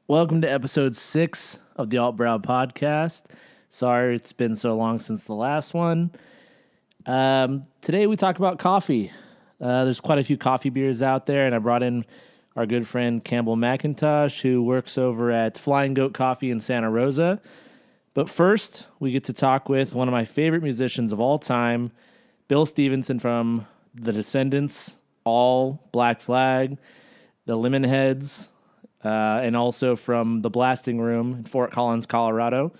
Welcome to episode 6 of the AltBrau podcast. Sorry it's been so long since the last one. Today we talk about coffee. There's quite a few coffee beers out there, and I brought in our good friend Campbell McIntosh, who works over at Flying Goat Coffee in Santa Rosa. But first, we get to talk with one of my favorite musicians of all time, Bill Stevenson from the Descendents, All, Black Flag, the Lemonheads, and also from the Blasting Room in Fort Collins, Colorado.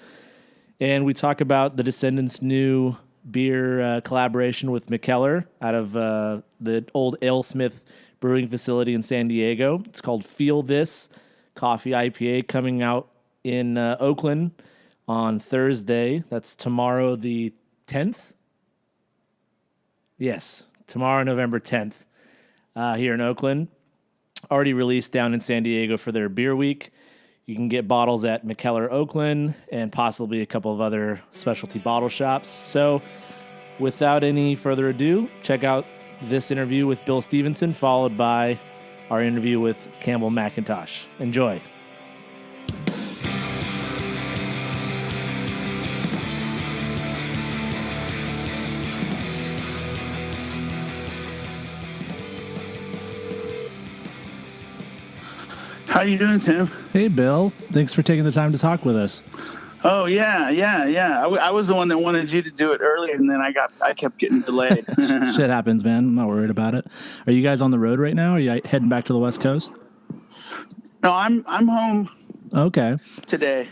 And we talk about the Descendents' new beer collaboration with Mckellar out of the old AleSmith brewing facility in San Diego. It's called Feel This Coffee IPA, coming out in Oakland on Thursday. That's tomorrow the 10th? Yes, tomorrow, November 10th, here in Oakland. Already released down in San Diego for their beer week. You can get bottles at Mckellar Oakland and possibly a couple of other specialty bottle shops. So without any further ado, check out this interview with Bill Stevenson, followed by our interview with Campbell McIntosh. Enjoy. How you doing, Tim? Hey, Bill. Thanks for taking the time to talk with us. Oh, yeah. I was the one that wanted you to do it earlier, and then I kept getting delayed. Shit happens, man. I'm not worried about it. Are you guys on the road right now? Are you heading back to the West Coast? No, I'm home. Okay. Today.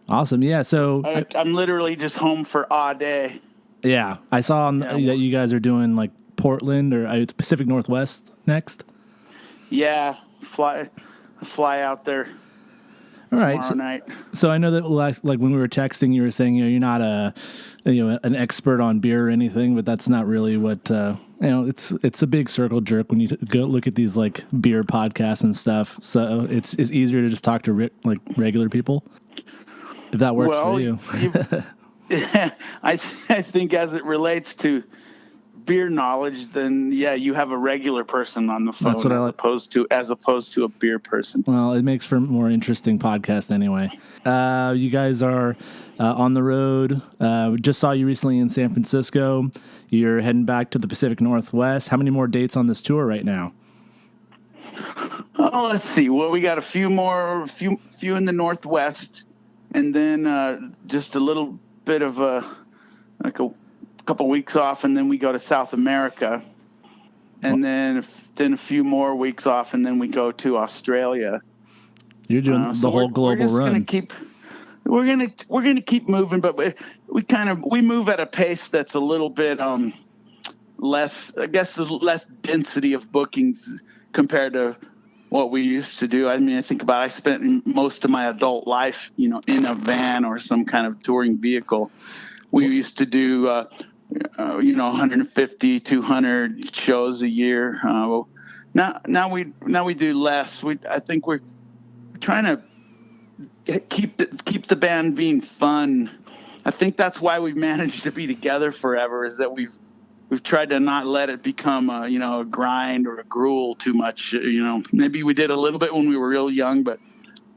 Awesome. Yeah. So I'm literally just home for a day. Yeah, I saw that you guys are doing like Portland or Pacific Northwest next. Yeah, fly out there. All right. Tomorrow night. So I know that like when we were texting, you were saying you're not an expert on beer or anything, but that's not really what It's a big circle jerk when you go look at these like beer podcasts and stuff. So it's easier to just talk to regular people. If that works for you. I think as it relates to beer knowledge, then yeah, you have a regular person on the phone. That's what as opposed to a beer person. Well, it makes for a more interesting podcast anyway. You guys are on the road. Just saw you recently in San Francisco. You're heading back to the Pacific Northwest. How many more dates on this tour right now? Oh, let's see. Well, we got a few in the Northwest, and then just a little bit of a couple weeks off, and then we go to South America, and then a few more weeks off, and then we go to Australia. You're doing the whole global run. We're gonna keep moving, but we move at a pace that's a little bit less. I guess there's less density of bookings compared to what we used to do. I mean, I spent most of my adult life, in a van or some kind of touring vehicle. We used to do 150, 200 shows a year. Now we do less. I think we're trying to keep the band being fun. I think that's why we've managed to be together forever, is that we've tried to not let it become a grind or a gruel too much. Maybe we did a little bit when we were real young, but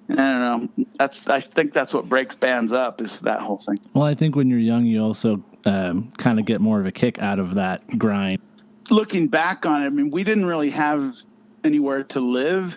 I don't know. I think that's what breaks bands up, is that whole thing. Well, I think when you're young, you also kind of get more of a kick out of that grind. Looking back on it, I mean, we didn't really have anywhere to live.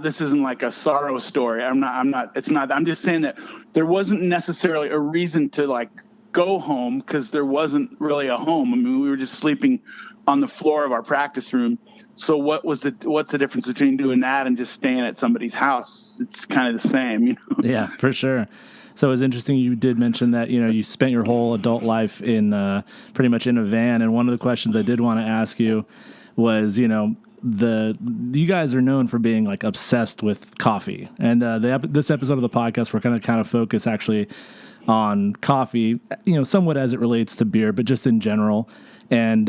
This isn't like a sorrow story. I'm just saying that there wasn't necessarily a reason to like go home, because there wasn't really a home. I mean, we were just sleeping on the floor of our practice room. So what's the difference between doing that and just staying at somebody's house? It's kind of the same, Yeah, for sure. So it was interesting you did mention that, you spent your whole adult life in pretty much in a van. And one of the questions I did want to ask you was, you guys are known for being like obsessed with coffee. And this episode of the podcast, we're going to kind of focus actually on coffee, somewhat as it relates to beer, but just in general. And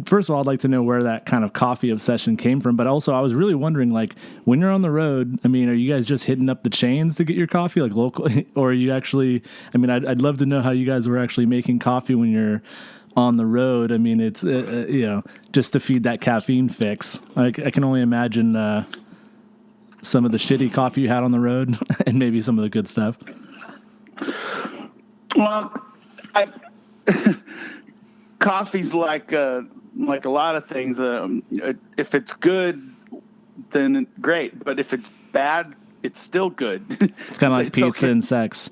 first of all, I'd like to know where that kind of coffee obsession came from. But also, I was really wondering, like, when you're on the road, are you guys just hitting up the chains to get your coffee, like locally, or are you actually? I'd love to know how you guys were actually making coffee when you're on the road. It's just to feed that caffeine fix. I can only imagine some of the shitty coffee you had on the road and maybe some of the good stuff? Well, coffee's like a lot of things. If it's good, then great. But if it's bad, it's still good. It's kind of like pizza okay. And sex.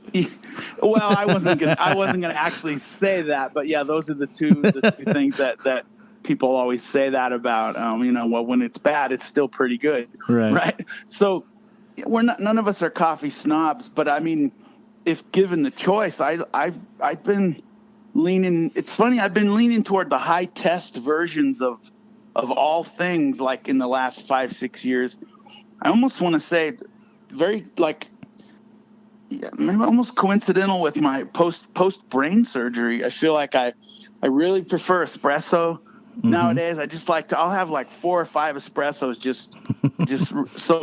Well, I wasn't gonna actually say that, but yeah, those are the two things that people always say that about. Well, when it's bad, it's still pretty good, right? So none of us are coffee snobs, but I mean, if given the choice, I've been leaning. It's funny, I've been leaning toward the high test versions of all things, like in the last 5-6 years. I almost want to say, very maybe almost coincidental with my post brain surgery. I feel like I really prefer espresso nowadays. I just I'll have like 4 or 5 espressos, just so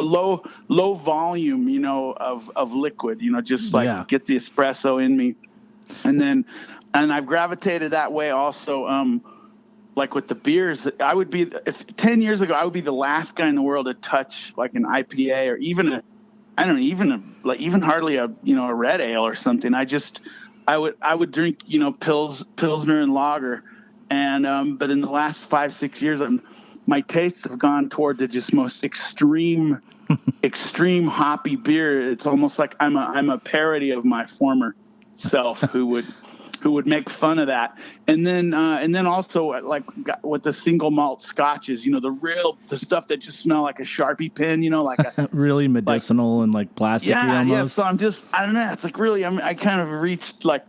low volume, of liquid, just get the espresso in me. And I've gravitated that way also. Like with the beers, I would be, if 10 years ago, I would be the last guy in the world to touch like an IPA or even even hardly a red ale or something. I would drink, Pilsner and lager. And, but in the last 5-6 years, my tastes have gone toward the just most extreme hoppy beer. It's almost like I'm a parody of my former self who would make fun of that. And then also like with the single malt scotches, the stuff that just smell like a Sharpie pen, like a really medicinal and like plasticky almost. Yeah. So I don't know. It's like really, I kind of reached like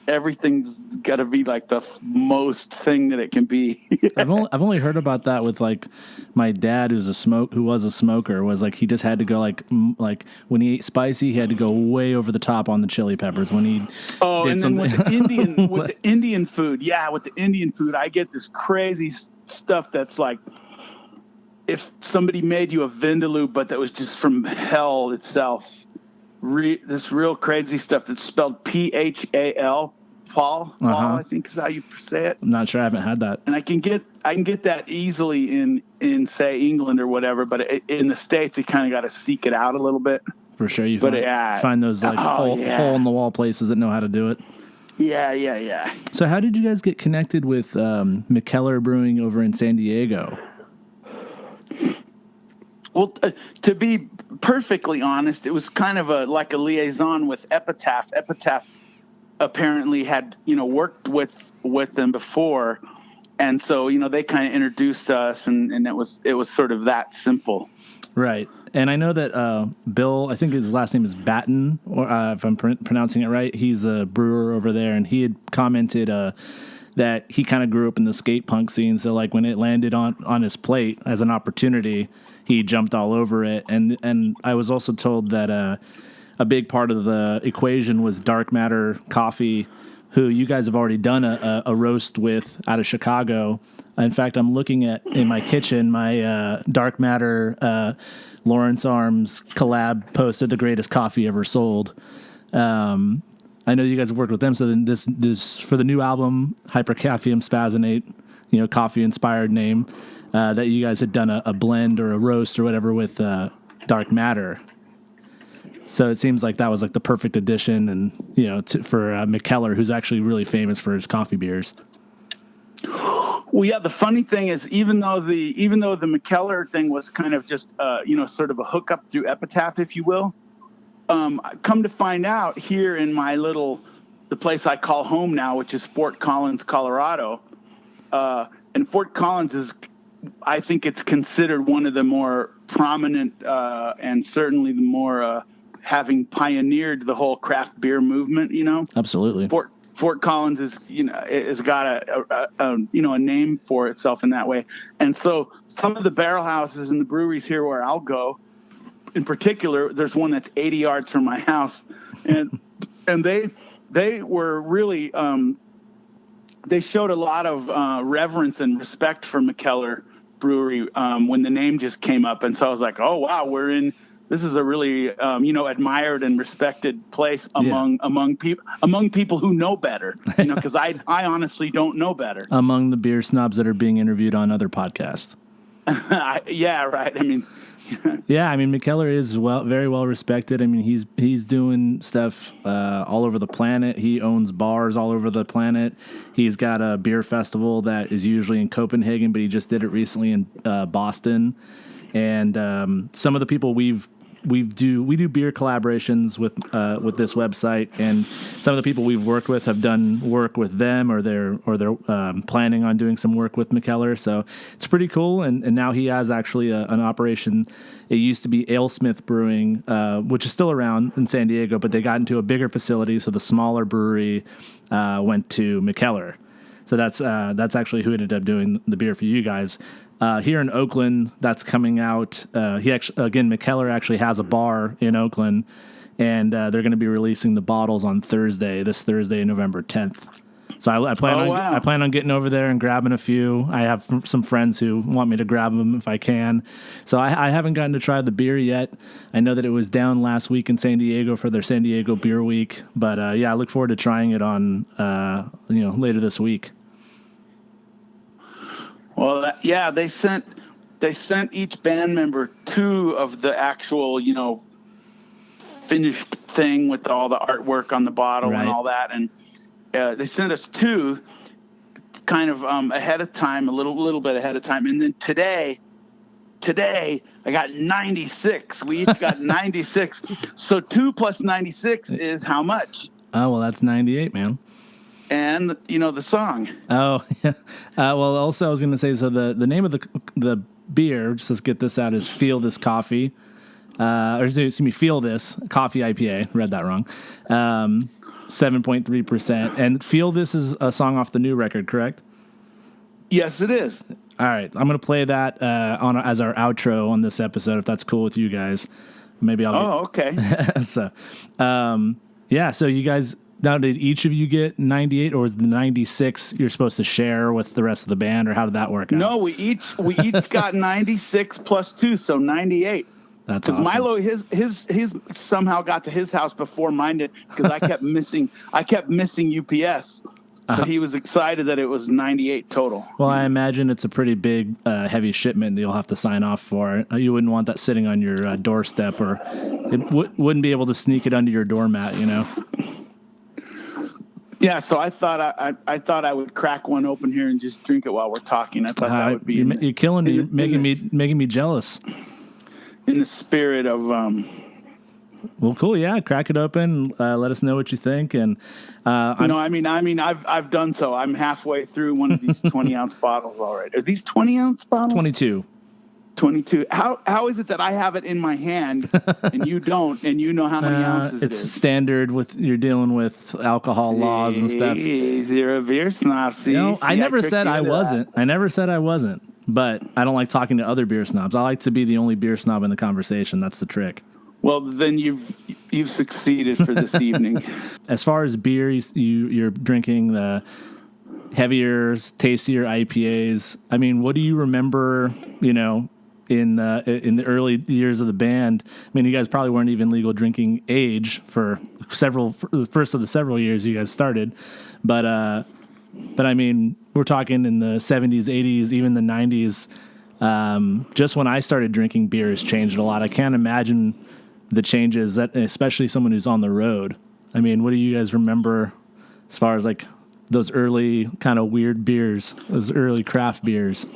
everything's got to be like the most thing that it can be. I've only heard about that with like my dad, who was a smoker, was like he just had to go like when he ate spicy, he had to go way over the top on the chili peppers when he did something. With the Indian food, I get this crazy stuff that's like if somebody made you a vindaloo, but that was just from hell itself. This real crazy stuff that's spelled Phal. Paul, I think is how you say it. I'm not sure. I haven't had that. And I can get that easily in say England or whatever, but in the States, you kind of got to seek it out a little bit. For sure, you find those like hole in the wall places that know how to do it. Yeah. So how did you guys get connected with Mckellar Brewing over in San Diego? Well, to be perfectly honest, it was kind of like a liaison with Epitaph. Epitaph apparently had, worked with them before. And so, they kind of introduced us and it was sort of that simple. Right. And I know that Bill, I think his last name is Batten, or if I'm pronouncing it right, he's a brewer over there, and he had commented that he kind of grew up in the skate punk scene. So like when it landed on his plate as an opportunity, he jumped all over it. And I was also told that a big part of the equation was Dark Matter Coffee, who you guys have already done a roast with out of Chicago. In fact, I'm looking at in my kitchen, my Dark Matter Lawrence Arms collab posted the greatest coffee ever sold. I know you guys have worked with them, so then this for the new album, Hypercaffium Spazinate, coffee-inspired name, that you guys had done a blend or a roast or whatever with Dark Matter. So it seems like that was like the perfect addition, and for Mckellar, who's actually really famous for his coffee beers. Well, yeah. The funny thing is, even though the Mckellar thing was kind of just sort of a hookup through Epitaph, if you will, come to find out here in the place I call home now, which is Fort Collins, Colorado, and Fort Collins is, I think it's considered one of the more prominent and certainly the more having pioneered the whole craft beer movement. Absolutely. Fort Collins is, has got a name for itself in that way. And so some of the barrel houses and the breweries here where I'll go, in particular, there's one that's 80 yards from my house. And they were really, they showed a lot of reverence and respect for Mckellar Brewery when the name just came up. And so I was like, oh, wow, this is a really, admired and respected place among people who know better, because I honestly don't know better. Among the beer snobs that are being interviewed on other podcasts. Yeah, right. I mean, Yeah, I mean, Mckellar is very well respected. I mean, he's doing stuff all over the planet. He owns bars all over the planet. He's got a beer festival that is usually in Copenhagen, but he just did it recently in Boston. And some of the people we do beer collaborations with this website, and some of the people we've worked with have done work with them, or they're planning on doing some work with Mckellar. So it's pretty cool. And now he has actually an operation. It used to be AleSmith Brewing, which is still around in San Diego, but they got into a bigger facility, so the smaller brewery went to Mckellar. So that's actually who ended up doing the beer for you guys. Here in Oakland, that's coming out. Mckellar actually has a bar in Oakland, and they're going to be releasing the bottles on this Thursday, November 10th. So I plan on getting over there and grabbing a few. I have some friends who want me to grab them if I can. So I haven't gotten to try the beer yet. I know that it was down last week in San Diego for their San Diego Beer Week, but I look forward to trying it on later this week. Well, they sent each band member 2 of the actual, finished thing with all the artwork on the bottle and all that, and they sent us 2 kind of ahead of time, a little bit ahead of time, and then today I got 96. We each got 96. So 2 plus 96 is how much? Oh, well, that's 98, man. And the song. Oh, yeah. Well, also I was going to say, so the name of the beer, just let's get this out, is Feel This Coffee. Feel This Coffee IPA. Read that wrong. 7.3%. And Feel This is a song off the new record, correct? Yes, it is. All right, I'm going to play that as our outro on this episode, if that's cool with you guys. Maybe I'll. Oh, okay. So, so you guys. Now, did each of you get 98, or was the 96 you're supposed to share with the rest of the band, or how did that work out? No, we each got 96 plus 2, so 98. That's awesome. Because Milo, his somehow got to his house before mine did, because I kept missing UPS. So he was excited that it was 98 total. Well, I imagine it's a pretty big, heavy shipment that you'll have to sign off for. You wouldn't want that sitting on your doorstep, or it wouldn't be able to sneak it under your doormat, Yeah, so I thought I would crack one open here and just drink it while we're talking. I thought that would be. You're killing me, making me jealous. In the spirit of. Well, cool. Yeah, crack it open. Let us know what you think. And I've done so. I'm halfway through one of these 20-ounce bottles already. Are these 20-ounce bottles? 22. 22. How is it that I have it in my hand and you don't, and you know how many ounces it is? It's standard you're dealing with alcohol laws and stuff. You're a beer snob. I never said I wasn't. I never said I wasn't. But I don't like talking to other beer snobs. I like to be the only beer snob in the conversation. That's the trick. Well, then you've succeeded for this evening. As far as beer, you're drinking the heavier, tastier IPAs. I mean, what do you remember, in the early years of the band? I mean, you guys probably weren't even legal drinking age for the first of the several years you guys started. But I mean, we're talking in the 70s, 80s, even the 90s. Just when I started drinking, beer has changed a lot. I can't imagine the changes, that especially someone who's on the road. I mean, what do you guys remember as far as like those early kind of weird beers, those early craft beers?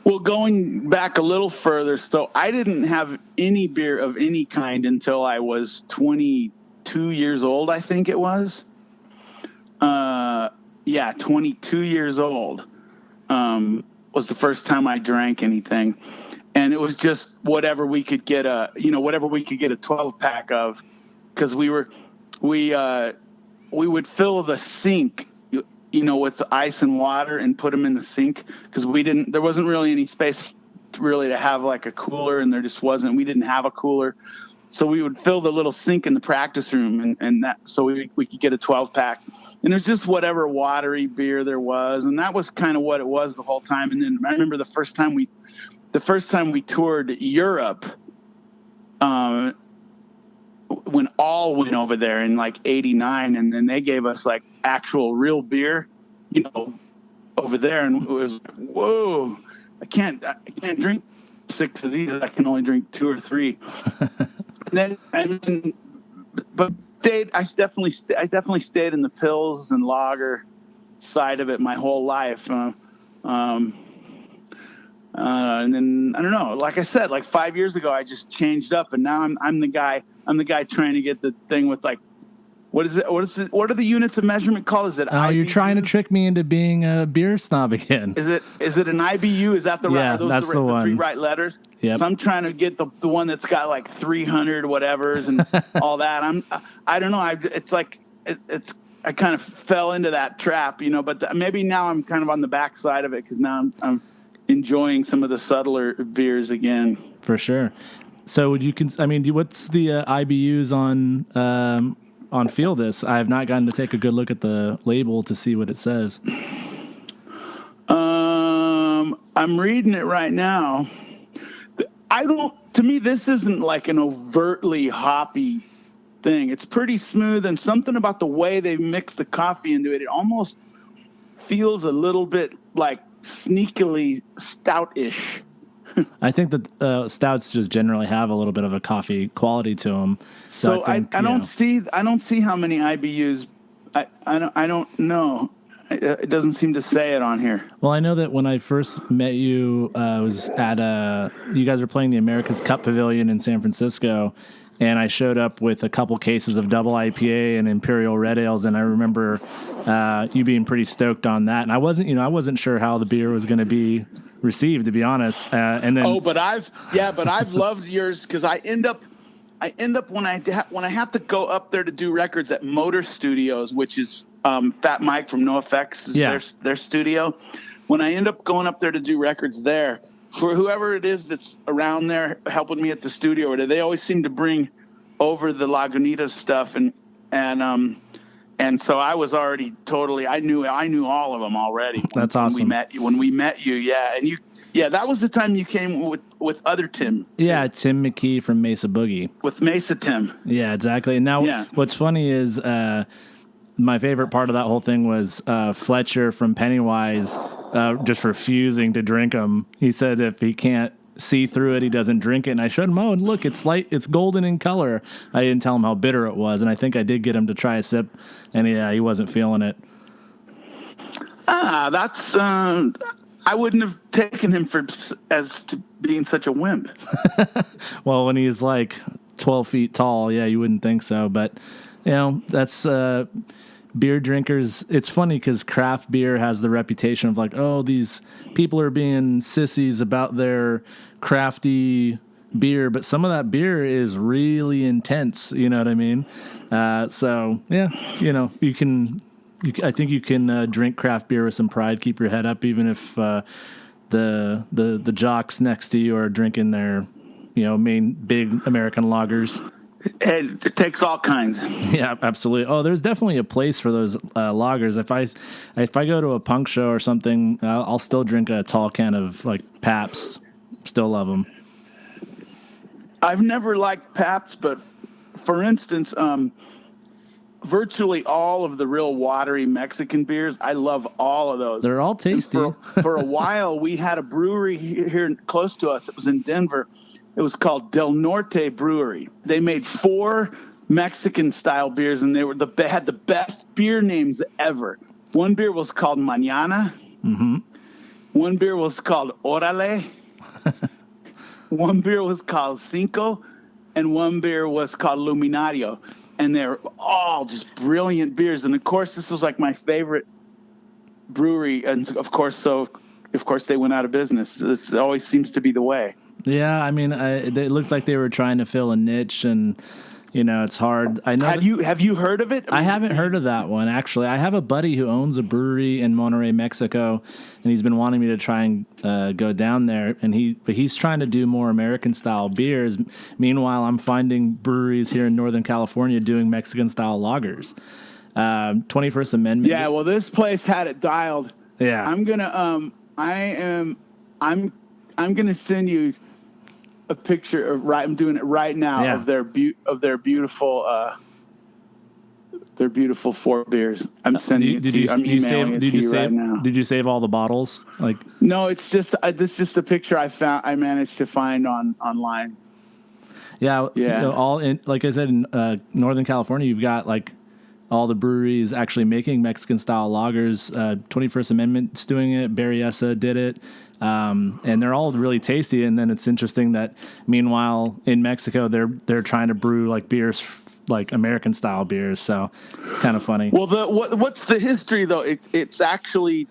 Well, going back a little further, so I didn't have any beer of any kind until I was 22 years old, I think it was. 22 years old was the first time I drank anything. And it was just whatever we could get a 12-pack of, because we would fill the sink, with the ice and water and put them in the sink, because there wasn't really any space really to have like a cooler, and we didn't have a cooler. So we would fill the little sink in the practice room, and that, so we could get a 12-pack. And it was just whatever watery beer there was, and that was kind of what it was the whole time. And then I remember the first time we toured Europe, when All went over there in like '89, and then they gave us like actual real beer, over there, and it was whoa. I can't drink 6 of these. I can only drink 2 or 3. But I definitely stayed in the pills and lager side of it my whole life. And then I don't know. Like I said, like 5 years ago, I just changed up, and now I'm the guy trying to get the thing with like, what is it? What are the units of measurement called? Is it? Oh, you're trying to trick me into being a beer snob again. Is it an IBU? Is that the right? Yeah, that's the one. 3 right letters. Yep. So I'm trying to get the one that's got like 300 whatevers and all that. I don't know. It's like it's. I kind of fell into that trap, But maybe now I'm kind of on the backside of it because now I'm enjoying some of the subtler beers again. For sure. So what's the IBUs on Feel This? I have not gotten to take a good look at the label to see what it says. I'm reading it right now. To me, this isn't like an overtly hoppy thing. It's pretty smooth, and something about the way they mix the coffee into it, it almost feels a little bit like sneakily stout-ish. I think that stouts just generally have a little bit of a coffee quality to them. So I don't see how many IBUs. I don't know. It doesn't seem to say it on here. Well, I know that when I first met you, was at you guys were playing the America's Cup Pavilion in San Francisco, and I showed up with a couple cases of double IPA and Imperial Red Ales, and I remember you being pretty stoked on that. And I wasn't sure how the beer was going to be received, to be honest. And then but I've loved yours because I end up when I have to go up there to do records at Motor Studios, which is Fat Mike from NoFX is their studio. When I end up going up there to do records there, for whoever it is that's around there helping me at the studio, they always seem to bring over the Lagunitas stuff, and so I was already I knew all of them already. That's awesome. When we met you, that was the time you came with other Tim. Yeah, Tim McKee from Mesa Boogie. With Mesa Tim. Yeah, exactly. And now what's funny is my favorite part of that whole thing was Fletcher from Pennywise just refusing to drink them. He said if he can't see through it, he doesn't drink it. And I showed him, and look, it's golden in color. I didn't tell him how bitter it was, and I think I did get him to try a sip, and he wasn't feeling it. That's I wouldn't have taken him as to being such a wimp. Well, when he's like 12 feet tall, you wouldn't think so, but that's beer drinkers. It's funny because craft beer has the reputation of like, oh, these people are being sissies about their crafty beer, but some of that beer is really intense. You know what I mean? So yeah, you can. I think you can drink craft beer with some pride, keep your head up, even if the jocks next to you are drinking their main big American lagers. It takes all kinds. Yeah, absolutely. Oh, there's definitely a place for those lagers. If I go to a punk show or something, I'll still drink a tall can of like Pabst. Still love them. I've never liked Pabst, but for instance, virtually all of the real watery Mexican beers, I love all of those. They're all tasty. For a while, we had a brewery here close to us. It was in Denver. It was called Del Norte Brewery. They made 4 Mexican-style beers, and they had the best beer names ever. One beer was called Mañana. Mm-hmm. One beer was called Órale. One beer was called Cinco, and one beer was called Luminario. And they're all just brilliant beers. And of course, this was like my favorite brewery. And of course, they went out of business. It always seems to be the way. Yeah, I mean, it looks like they were trying to fill a niche, and it's hard. I know. Have you heard of it? I haven't heard of that one, actually. I have a buddy who owns a brewery in Monterrey, Mexico, and he's been wanting me to try and go down there. And he's trying to do more American style beers. Meanwhile, I'm finding breweries here in Northern California doing Mexican style lagers. 21st Amendment. Yeah, well, this place had it dialed. Yeah, I'm gonna send you a picture of I'm doing it right now of their beautiful They're beautiful 4 beers. I'm sending it to you. I'm emailing it to you right now. Did you save all the bottles? Like, no, it's just this is just a picture I managed to find online. Yeah. Yeah. You know, all in, like I said, in Northern California, you've got like all the breweries actually making Mexican style lagers. 21st Amendment's doing it. Barista did it. And they're all really tasty. And then it's interesting that meanwhile in Mexico, they're trying to brew like beers, like American style beers. So it's kind of funny. Well, what's the history though? It's actually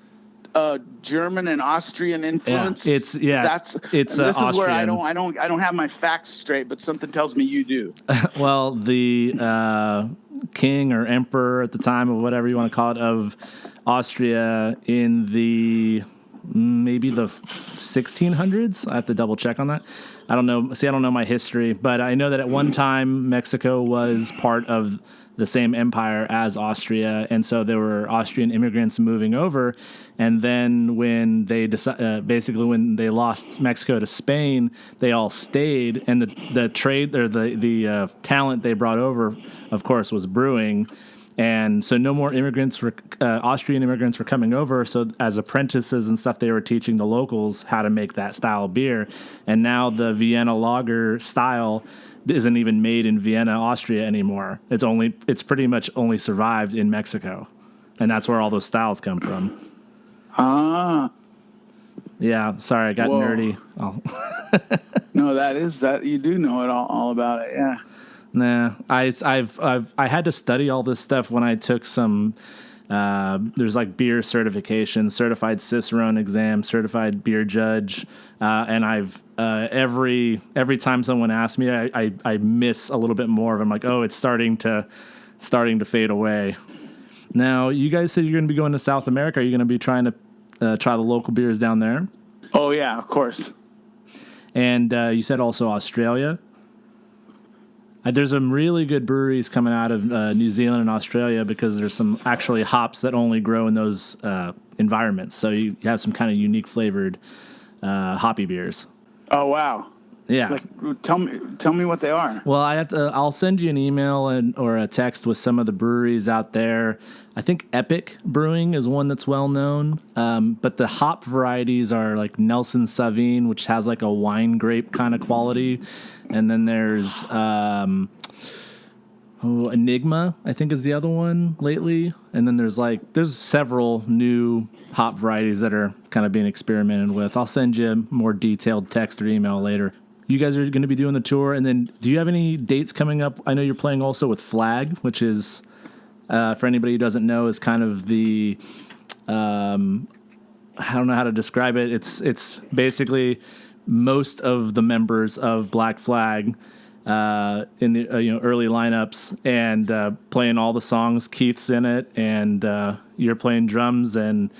German and Austrian influence. Yeah, it's this Austrian. is where I don't have my facts straight, but something tells me you do. Well, the king or emperor at the time, or whatever you want to call it, of Austria in the maybe the 1600s. I have to double check on that. I don't know. See, I don't know my history, but I know that at one time Mexico was part of the same empire as Austria, and so there were Austrian immigrants moving over. And then when they basically when they lost Mexico to Spain, they all stayed, and the trade or the talent they brought over, of course, was brewing. And so no more immigrants were Austrian immigrants were coming over. So as apprentices and stuff, they were teaching the locals how to make that style of beer. And now the Vienna lager style isn't even made in Vienna, Austria anymore. It's pretty much only survived in Mexico. And that's where all those styles come from. Ah. Yeah, sorry, I got nerdy. Oh. No, that you do know it all about it. Yeah. Nah, I had to study all this stuff when I took some. There's like beer certification, certified Cicerone exam, certified beer judge, and I've every time someone asks me, I miss a little bit more of. I'm like, oh, it's starting to fade away. Now, you guys said you're going to be going to South America. Are you going to be trying to try the local beers down there? Oh yeah, of course. And you said also Australia. There's some really good breweries coming out of New Zealand and Australia because there's some actually hops that only grow in those environments. So you have some kind of unique flavored hoppy beers. Oh wow! Yeah. Like, tell me what they are. Well, I'll send you an email or a text with some of the breweries out there. I think Epic Brewing is one that's well known. But the hop varieties are like Nelson Sauvin, which has like a wine grape kind of quality. And then there's Enigma, I think is the other one lately. And then there's several new hop varieties that are kind of being experimented with. I'll send you more detailed text or email later. You guys are going to be doing the tour. And then do you have any dates coming up? I know you're playing also with Flag, which is, for anybody who doesn't know, is kind of the, I don't know how to describe it. It's basically most of the members of Black Flag in the early lineups and playing all the songs. Keith's in it, and you're playing drums. And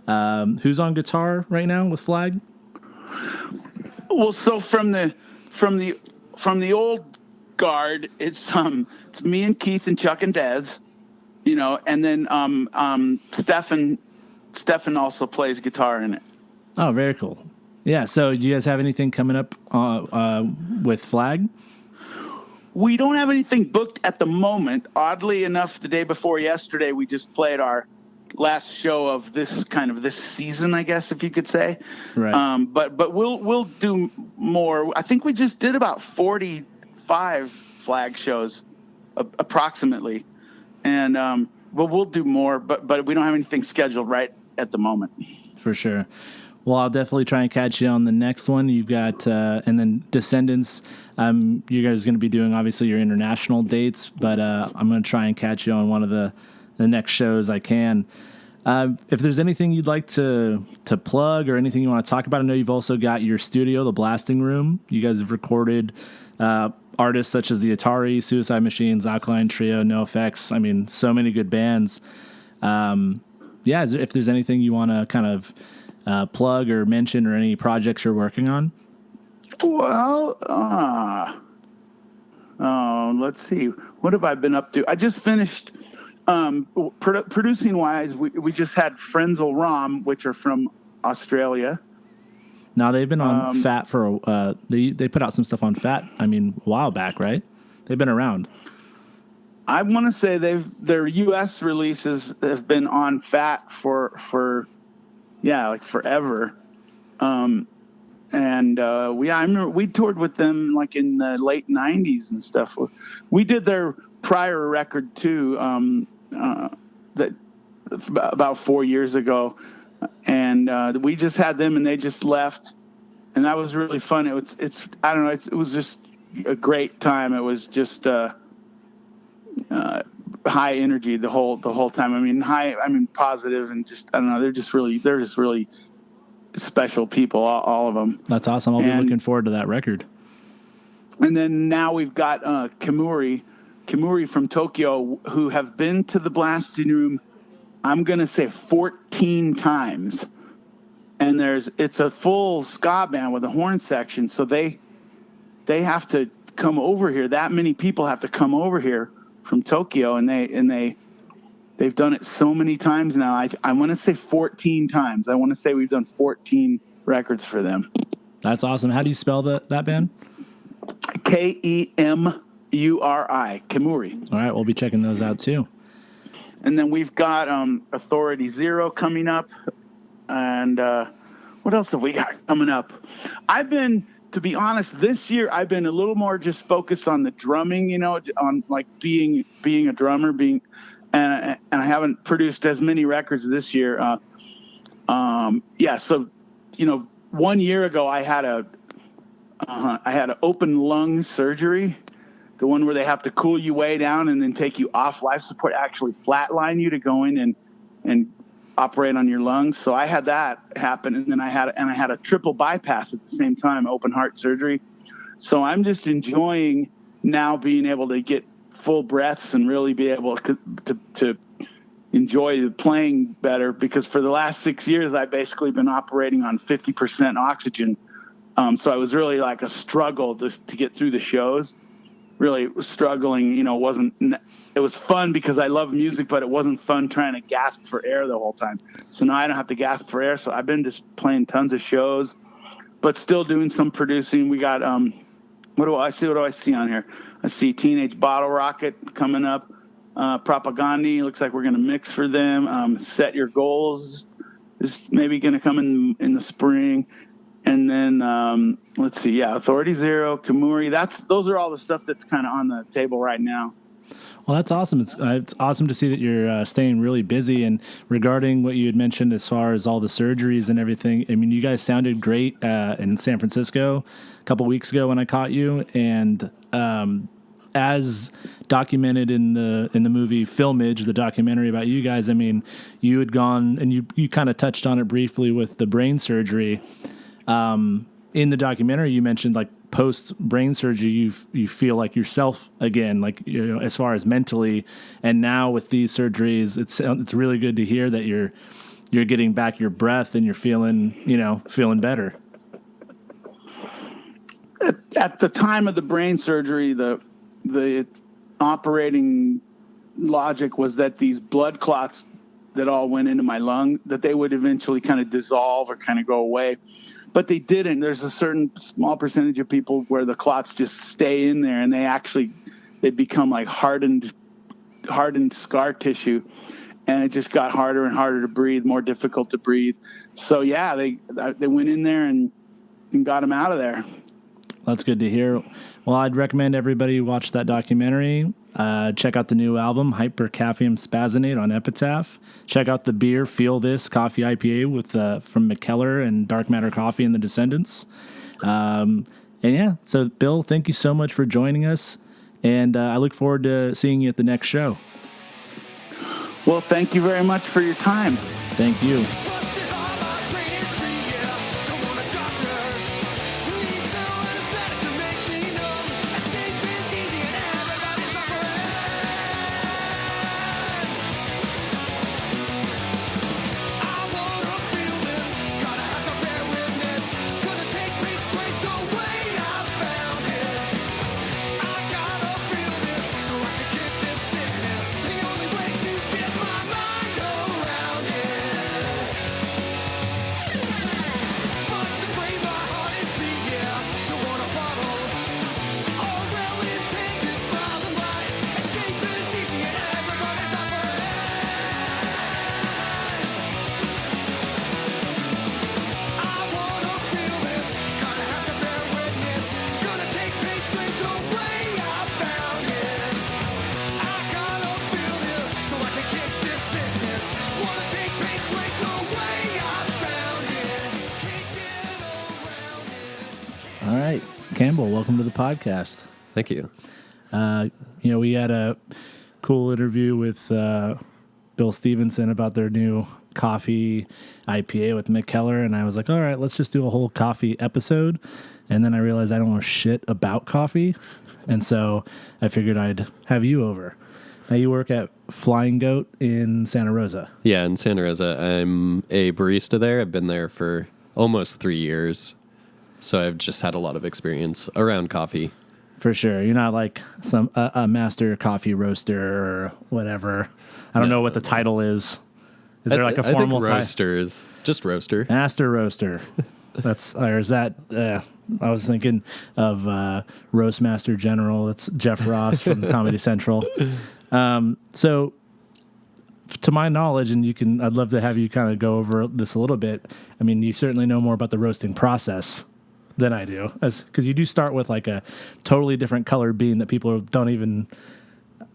who's on guitar right now with Flag? Well, so from the old guard, it's me and Keith and Chuck and Dez, and then Stefan also plays guitar in it. Oh, very cool. Yeah. So, do you guys have anything coming up with Flag? We don't have anything booked at the moment. Oddly enough, the day before yesterday, we just played our last show of this season, I guess, if you could say. Right. But we'll do more. I think we just did about 45 Flag shows, approximately, and we'll do more. But we don't have anything scheduled right at the moment. For sure. Well, I'll definitely try and catch you on the next one. You've got, and then Descendents. You guys are going to be doing, obviously, your international dates, but I'm going to try and catch you on one of the next shows I can. If there's anything you'd like to plug or anything you want to talk about, I know you've also got your studio, the Blasting Room. You guys have recorded artists such as the Atari, Suicide Machines, Alkaline Trio, NoFX. I mean, so many good bands. If there's anything you want to kind of plug or mention or any projects you're working on? Well, let's see. What have I been up to? I just finished producing wise. We just had Frenzel Rom, which are from Australia. Now they've been on Fat for they put out some stuff on Fat. I mean, a while back, right? They've been around. I want to say their U.S. releases have been on Fat for like forever. I remember we toured with them like in the late '90s and stuff. We did their prior record too, that about 4 years ago, and we just had them and they just left, and that was really fun. It's I don't know, it was just a great time. It was just high energy the whole time. I mean positive, and just I don't know, they're just really special people, all of them. That's awesome. I'll be looking forward to that record. And then now we've got Kamori from Tokyo, who have been to the blasting room, I'm going to say 14 times. And it's a full ska band with a horn section. So they have to come over here. That many people have to come over here from Tokyo, and they've done it so many times now. I want to say 14 times. I want to say we've done 14 records for them. That's awesome. How do you spell that band? Kemuri, Kamori. All right, we'll be checking those out too. And then we've got Authority Zero coming up. And what else have we got coming up? To be honest, this year I've been a little more just focused on the drumming, on like being a drummer, and I haven't produced as many records this year. So 1 year ago I had an open lung surgery, the one where they have to cool you way down and then take you off life support, actually flatline you to go in and operate on your lungs. So I had that happen, and then I had a triple bypass at the same time, open heart surgery. So I'm just enjoying now being able to get full breaths and really be able to enjoy the playing better, because for the last 6 years I've basically been operating on 50% oxygen. So I was really like a struggle just to get through the shows. Really struggling, it was fun because I love music, but it wasn't fun trying to gasp for air the whole time. So now I don't have to gasp for air. So I've been just playing tons of shows, but still doing some producing. We got, what do I see on here? I see Teenage Bottle Rocket coming up. Propaganda, looks like we're going to mix for them. Set Your Goals is maybe going to come in the spring. And then let's see, Authority Zero, Kamori. Those are all the stuff that's kind of on the table right now. Well, that's awesome. It's awesome to see that you're staying really busy. And regarding what you had mentioned as far as all the surgeries and everything, I mean, you guys sounded great in San Francisco a couple weeks ago when I caught you. And as documented in the movie Filmage, the documentary about you guys, I mean, you had gone and you kind of touched on it briefly with the brain surgery. In the documentary, you mentioned like post brain surgery, you feel like yourself again, like, as far as mentally. And now with these surgeries, it's really good to hear that you're getting back your breath and you're feeling better. At the time of the brain surgery, the operating logic was that these blood clots that all went into my lung, that they would eventually kind of dissolve or kind of go away. But they didn't. There's a certain small percentage of people where the clots just stay in there, and they become like hardened scar tissue, and it just got harder and harder to breathe, more difficult to breathe. So they went in there and got them out of there. That's good to hear. Well, I'd recommend everybody watch that documentary. Check out the new album, Hypercaffium Spazinate, on Epitaph. Check out the beer, Feel This Coffee IPA from Mckellar and Dark Matter Coffee and the Descendents. So Bill, thank you so much for joining us, and I look forward to seeing you at the next show. Well, thank you very much for your time. Thank you. Campbell, welcome to the podcast. Thank you. We had a cool interview with Bill Stevenson about their new coffee IPA with Mckellar, and I was like, all right, let's just do a whole coffee episode. And then I realized I don't know shit about coffee, and so I figured I'd have you over. Now, you work at Flying Goat in Santa Rosa. Yeah, in Santa Rosa. I'm a barista there. I've been there for almost 3 years, so I've just had a lot of experience around coffee. For sure. You're not like a master coffee roaster or whatever. I don't know what the title is. Is there like a formal I think roaster is just roaster. Master roaster. Or is that... I was thinking of Roastmaster General. That's Jeff Ross from Comedy Central. So, to my knowledge, and I'd love to have you kind of go over this a little bit. I mean, you certainly know more about the roasting process than I do, because you do start with like a totally different colored bean that people don't even,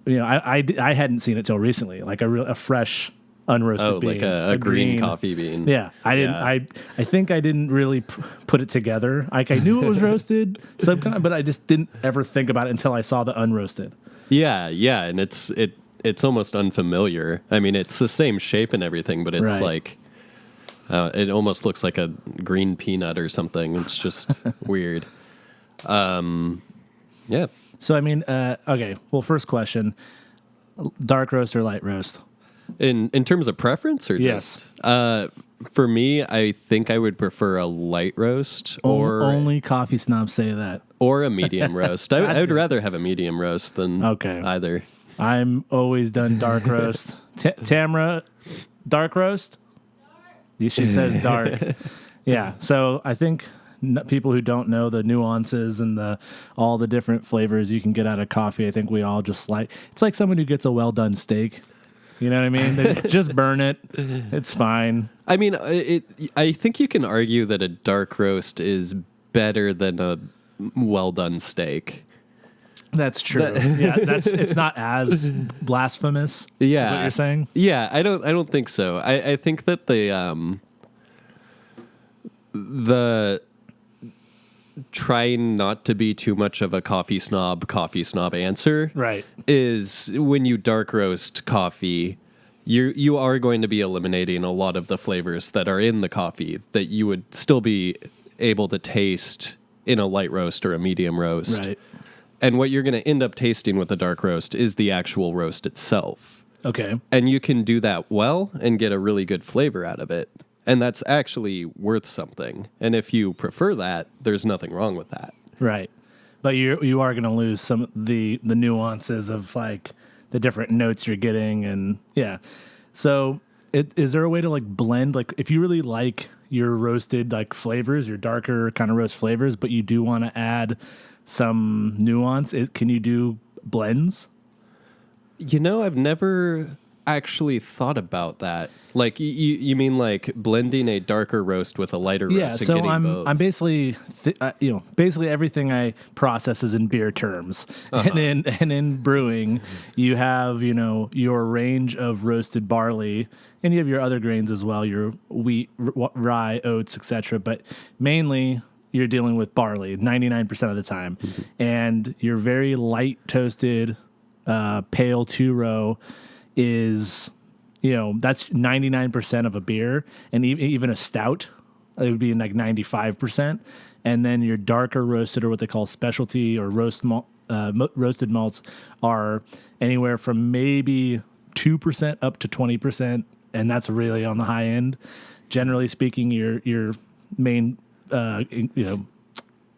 I hadn't seen it till recently, like a fresh unroasted bean, like a green coffee bean. Yeah, I didn't. Yeah. I think I didn't really put it together. Like I knew it was roasted, but I just didn't ever think about it until I saw the unroasted. Yeah, and it's almost unfamiliar. I mean, it's the same shape and everything, but it's like it almost looks like a green peanut or something. It's just weird. Yeah. So I mean, okay. Well, first question: dark roast or light roast? In terms of preference, or yes. For me, I think I would prefer a light roast, or only coffee snobs say that, or a medium roast. I would rather have a medium roast than either. I'm always done dark roast. Tamara, dark roast. She says dark. Yeah. So I think people who don't know the nuances and all the different flavors you can get out of coffee, I think we all just it's like someone who gets a well done steak. You know what I mean? Just burn it. It's fine. I mean, I think you can argue that a dark roast is better than a well-done steak. That's true. It's not as blasphemous. Yeah, is what you're saying? Yeah, I don't think so. I think that the trying not to be too much of a coffee snob answer, right, is when you dark roast coffee, you are going to be eliminating a lot of the flavors that are in the coffee that you would still be able to taste in a light roast or a medium roast. Right. And what you're going to end up tasting with a dark roast is the actual roast itself. Okay. And you can do that well and get a really good flavor out of it. And that's actually worth something. And if you prefer that, there's nothing wrong with that. Right. But you are going to lose some of the nuances of like the different notes you're getting. And yeah. So is there a way to like blend, like if you really like your roasted like flavors, your darker kind of roast flavors, but you do want to add some nuance, can you do blends? I've never actually thought about that. Like you mean like blending a darker roast with a lighter roast? Yeah, so I'm basically basically everything I process is in beer terms, and in brewing, you have your range of roasted barley, and you have your other grains as well, your wheat, rye, oats, etc. But mainly you're dealing with barley 99% of the time, and your very light toasted pale two-row is, that's 99% of a beer, and even a stout, it would be in like 95%. And then your darker roasted, or what they call specialty or roasted malts, are anywhere from maybe 2% up to 20%, and that's really on the high end. Generally speaking, your main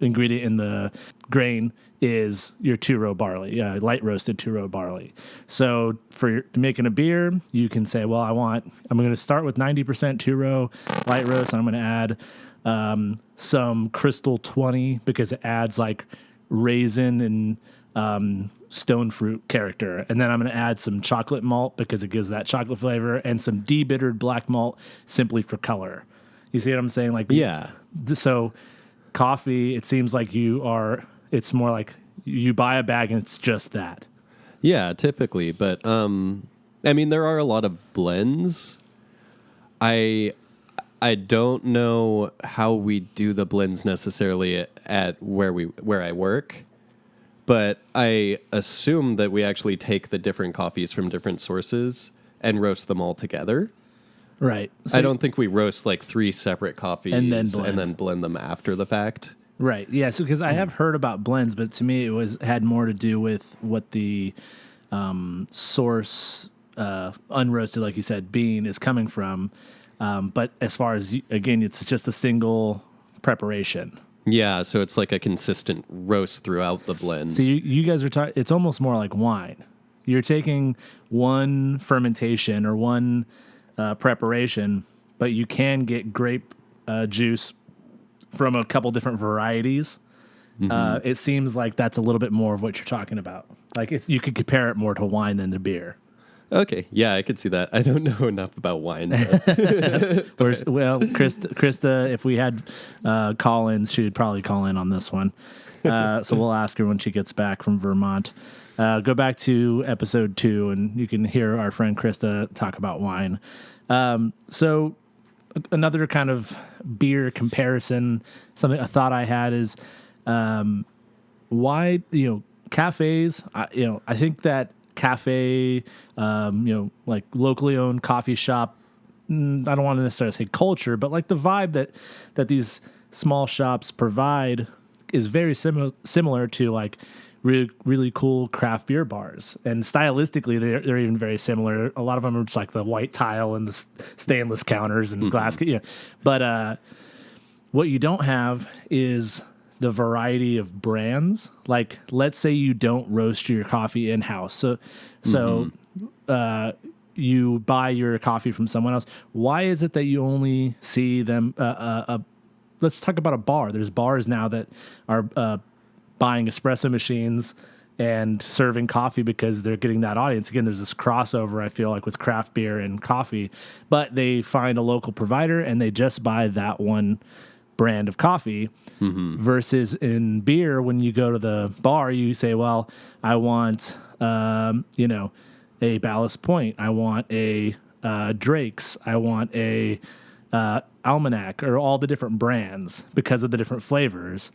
ingredient in the grain is your two-row barley, light roasted two-row barley. So for making a beer, you can say, well, I'm going to start with 90% two-row light roast, and I'm going to add some Crystal 20 because it adds like raisin and stone fruit character. And then I'm going to add some chocolate malt because it gives that chocolate flavor, and some de-bittered black malt simply for color. You see what I'm saying? Like, yeah. So coffee, it seems like it's more like you buy a bag and it's just that. Yeah, typically. But, I mean, there are a lot of blends. I I don't know how we do the blends necessarily at where I work, but I assume that we actually take the different coffees from different sources and roast them all together. Right. I don't think we roast like 3 separate coffees And then blend them after the fact. Right. Yeah. So because I have heard about blends, but to me it had more to do with what the source unroasted, like you said, bean is coming from. But as far as again, it's just a single preparation. Yeah. So it's like a consistent roast throughout the blend. So you guys are talking. It's almost more like wine. You're taking one fermentation or one preparation, but you can get grape juice from a couple different varieties. Mm-hmm. It seems like that's a little bit more of what you're talking about. Like you could compare it more to wine than to beer. Okay, yeah, I could see that. I don't know enough about wine. Well, Krista, if we had call-ins, she would probably call in on this one. So we'll ask her when she gets back from Vermont. Go back to episode 2, and you can hear our friend Krista talk about wine. So another kind of beer comparison, a thought I had is why, cafes, I think that cafe, like locally owned coffee shop, I don't want to necessarily say culture, but like the vibe that these small shops provide is very similar to like really, really cool craft beer bars. And stylistically, they're even very similar. A lot of them are just like the white tile and the stainless counters and glass. But what you don't have is the variety of brands. Like, let's say you don't roast your coffee in-house. So you buy your coffee from someone else. Why is it that you only see them? Let's talk about a bar. There's bars now that are buying espresso machines and serving coffee because they're getting that audience. Again, there's this crossover, I feel like, with craft beer and coffee. But they find a local provider and they just buy that one brand of coffee. Versus in beer, when you go to the bar, you say, well, I want, a Ballast Point. I want a Drake's. I want a Almanac, or all the different brands because of the different flavors.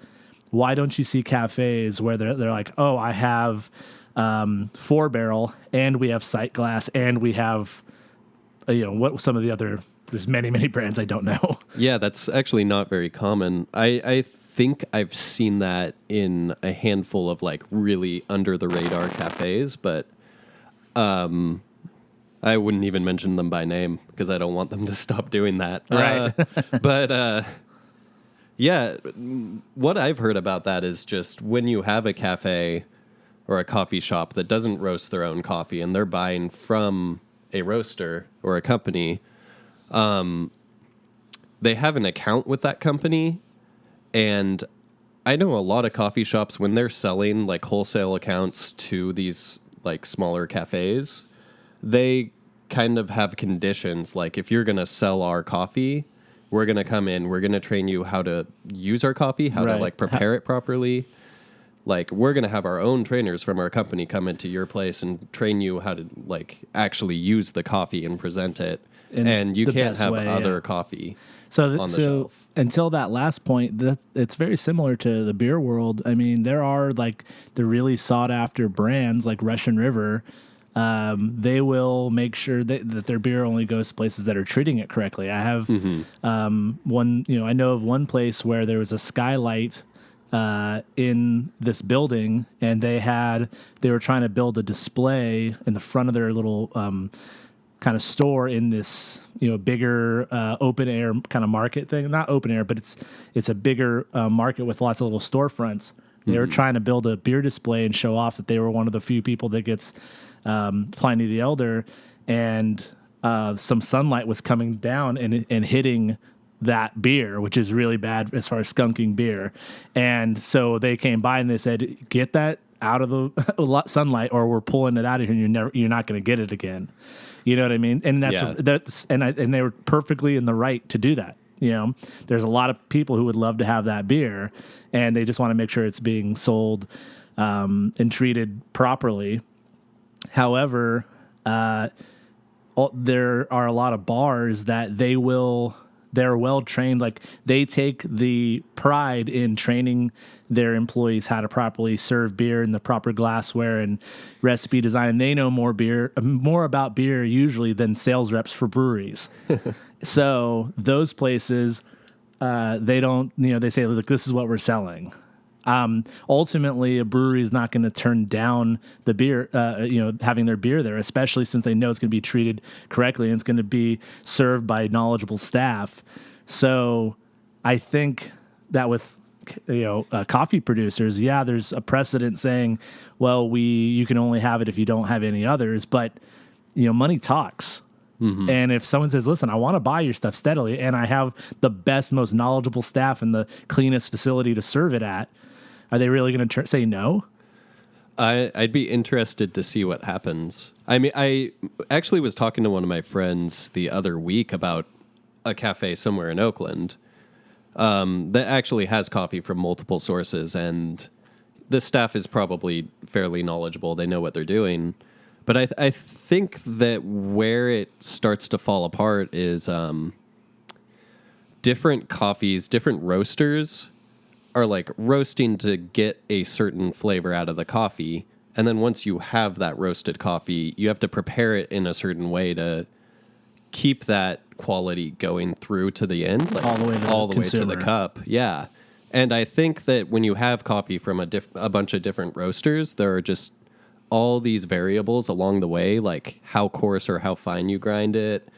Why don't you see cafes where they're like, oh, I have 4-barrel and we have sight glass and we have, what some of the other, there's many, many brands I don't know. Yeah, that's actually not very common. I think I've seen that in a handful of like really under the radar cafes, but I wouldn't even mention them by name because I don't want them to stop doing that. Right. But yeah, what I've heard about that is just when you have a cafe or a coffee shop that doesn't roast their own coffee and they're buying from a roaster or a company, they have an account with that company. And I know a lot of coffee shops, when they're selling like wholesale accounts to these like smaller cafes, they kind of have conditions like, if you're going to sell our coffee, we're going to come in, we're going to train you how to use our coffee, how to like prepare it properly. Like, we're going to have our own trainers from our company come into your place and train you how to like actually use the coffee and present it. And you can't have other coffee on the shelf. Until that last point, it's very similar to the beer world. I mean, there are like the really sought after brands like Russian River. They will make sure that their beer only goes to places that are treating it correctly. I have one, I know of one place where there was a skylight in this building, and they were trying to build a display in the front of their little kind of store in this bigger open air kind of market thing. Not open air, but it's a bigger market with lots of little storefronts. They were trying to build a beer display and show off that they were one of the few people that gets Pliny the Elder, and some sunlight was coming down and hitting that beer, which is really bad as far as skunking beer. And so they came by and they said, get that out of the sunlight or we're pulling it out of here and you're not going to get it again. You know what I mean? And and they were perfectly in the right to do that. There's a lot of people who would love to have that beer, and they just want to make sure it's being sold and treated properly. However, there are a lot of bars that they will they're well trained. Like they take the pride in training their employees how to properly serve beer in the proper glassware and recipe design. They know more about beer usually than sales reps for breweries. So those places, they don't, they say, look, this is what we're selling. Ultimately, a brewery is not going to turn down the beer, having their beer there, especially since they know it's going to be treated correctly and it's going to be served by knowledgeable staff. So I think that with coffee producers, there's a precedent saying, well, you can only have it if you don't have any others, but money talks. Mm-hmm. And if someone says, listen, I want to buy your stuff steadily and I have the best, most knowledgeable staff and the cleanest facility to serve it at, are they really going to say no? I'd be interested to see what happens. I mean, I actually was talking to one of my friends the other week about a cafe somewhere in Oakland that actually has coffee from multiple sources, and the staff is probably fairly knowledgeable. They know what they're doing. But I think that where it starts to fall apart is different coffees, different roasters are like roasting to get a certain flavor out of the coffee. And then once you have that roasted coffee, you have to prepare it in a certain way to keep that quality going through to the end. Like all the way to the cup. Yeah. And I think that when you have coffee from a bunch of different roasters, there are just all these variables along the way, like how coarse or how fine you grind it,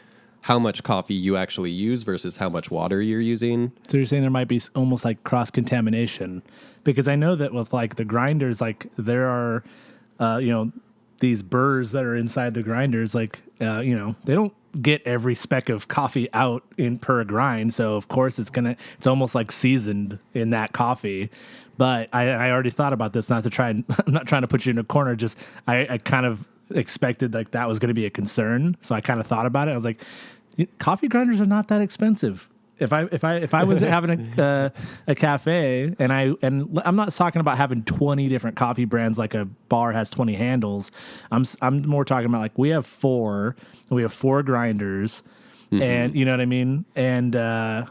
how much coffee you actually use versus how much water you're using. So you're saying there might be almost like cross-contamination? Because I know that with like the grinders, like there are, these burrs that are inside the grinders, like, they don't get every speck of coffee out per grind. So of course it's almost like seasoned in that coffee. But I already thought about this, I'm not trying to put you in a corner. Just, I kind of expected like that was going to be a concern. So I kind of thought about it. I was like, coffee grinders are not that expensive. If I was having a cafe and I'm not talking about having 20 different coffee brands like a bar has 20 handles. I'm more talking about like we have 4 grinders, mm-hmm. and you know what I mean. And I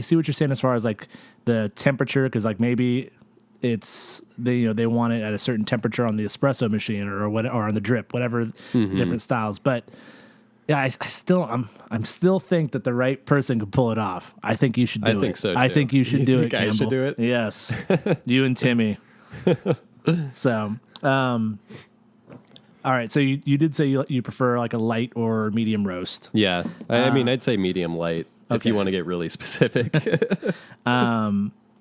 see what you're saying as far as like the temperature, because like maybe it's they want it at a certain temperature on the espresso machine or on the drip, whatever, mm-hmm. different styles. But yeah, I'm still think that the right person could pull it off. I think you should do it. I think so too. I think you should do it, Campbell. I should do it? Yes. You and Timmy. So, all right. So you did say you prefer like a light or medium roast. Yeah. I mean, I'd say medium light if you want to get really specific.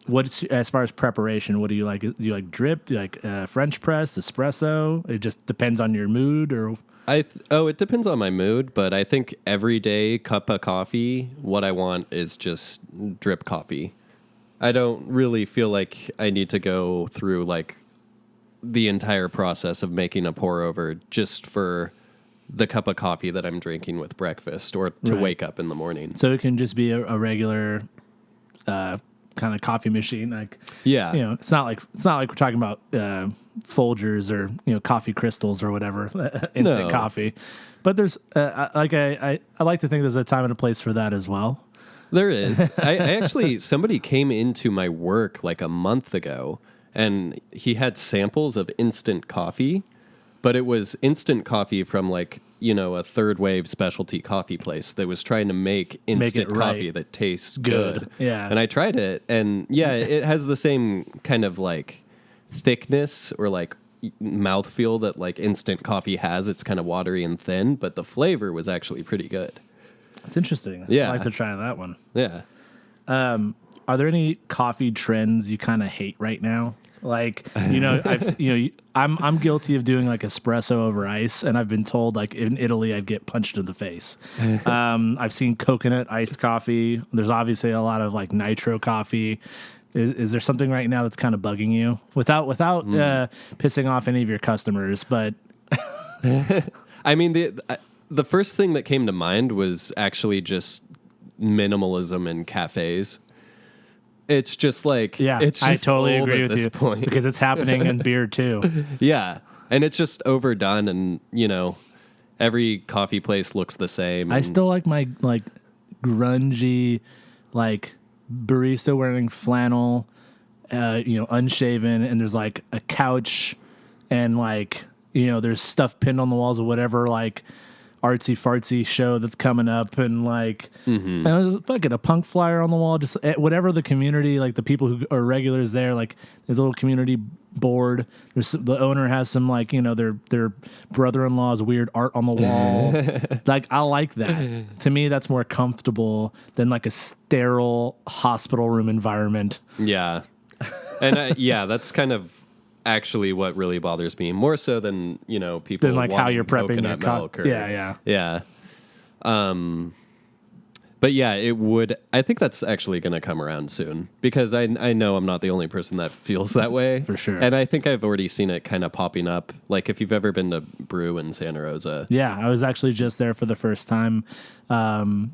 What's as far as preparation? What do you like? Do you like drip? Do you like French press, espresso? It just depends on your mood, or it depends on my mood. But I think every day cup of coffee, what I want is just drip coffee. I don't really feel like I need to go through like the entire process of making a pour over just for the cup of coffee that I'm drinking with breakfast or to wake up in the morning. So it can just be a regular kind of coffee machine, like it's not like we're talking about Folgers or coffee crystals or whatever, instant coffee. But there's I like to think there's a time and a place for that as well. There is. I actually, somebody came into my work like a month ago and he had samples of instant coffee, but it was instant coffee from like, a third wave specialty coffee place that was trying to make instant coffee that tastes good. Yeah. And I tried it and it has the same kind of like thickness or like mouthfeel that like instant coffee has. It's kind of watery and thin, but the flavor was actually pretty good. That's interesting. Yeah. I'd like to try that one. Yeah. Are there any coffee trends you kind of hate right now? Like, I'm guilty of doing like espresso over ice, and I've been told like in Italy I'd get punched in the face. I've seen coconut iced coffee. There's obviously a lot of like nitro coffee. Is there something right now that's kind of bugging you without pissing off any of your customers? But I mean, the first thing that came to mind was actually just minimalism in cafes. It's just like, it's just I totally agree with you point. Because it's happening in beer too. Yeah. And it's just overdone and, every coffee place looks the same. I still like my grungy, like barista wearing flannel, unshaven, and there's like a couch and like, there's stuff pinned on the walls or whatever, like artsy fartsy show that's coming up, and like and there's fucking a punk flyer on the wall, just whatever the community, like the people who are regulars there, like there's a little community board. The owner has some like their brother-in-law's weird art on the wall. Like I like that. To me, that's more comfortable than like a sterile hospital room environment. Yeah, and that's kind of actually what really bothers me, more so than people than like how you're prepping your milk. Yeah. But yeah, it would. I think that's actually going to come around soon, because I know I'm not the only person that feels that way. For sure. And I think I've already seen it kind of popping up. Like if you've ever been to Brew in Santa Rosa. Yeah, I was actually just there for the first time. So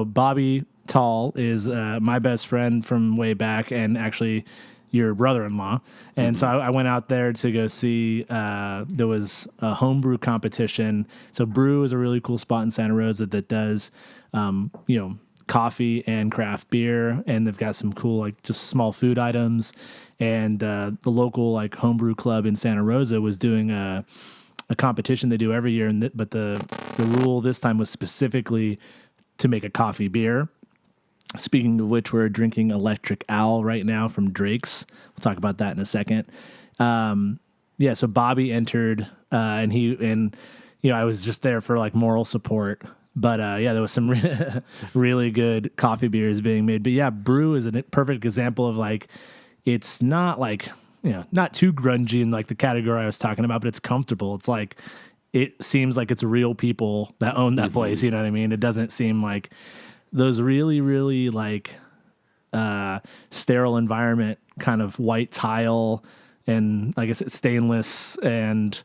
Bobby Tall is my best friend from way back, and actually your brother-in-law. And so I went out there to go see, there was a homebrew competition. So Brew is a really cool spot in Santa Rosa that does, coffee and craft beer. And they've got some cool, like just small food items. And the local like homebrew club in Santa Rosa was doing a competition they do every year. But the rule this time was specifically to make a coffee beer. Speaking of which, we're drinking Electric Owl right now from Drake's. We'll talk about that in a second. So Bobby entered, and I was just there for like moral support. But there was some really good coffee beers being made. But yeah, Brew is a perfect example of like, it's not like, not too grungy in like the category I was talking about, but it's comfortable. It's like, it seems like it's real people that own that place. You know what I mean? It doesn't seem like those really, really like sterile environment kind of white tile and like I said, stainless and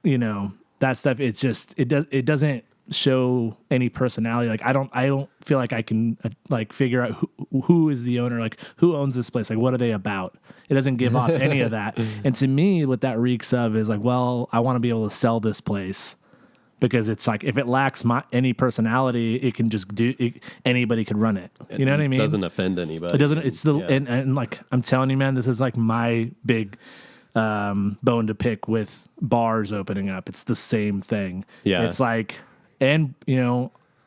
that stuff. It's just it doesn't show any personality. Like I don't feel like I can like figure out who is the owner, like who owns this place, like what are they about. It doesn't give off any of that. And to me, what that reeks of is like, well, I want to be able to sell this place. Because it's like if it lacks any personality, it can just anybody could run it. You know what I mean? It doesn't offend anybody. It doesn't. It's and like I'm telling you, man, this is like my big bone to pick with bars opening up. It's the same thing. Yeah. It's like, and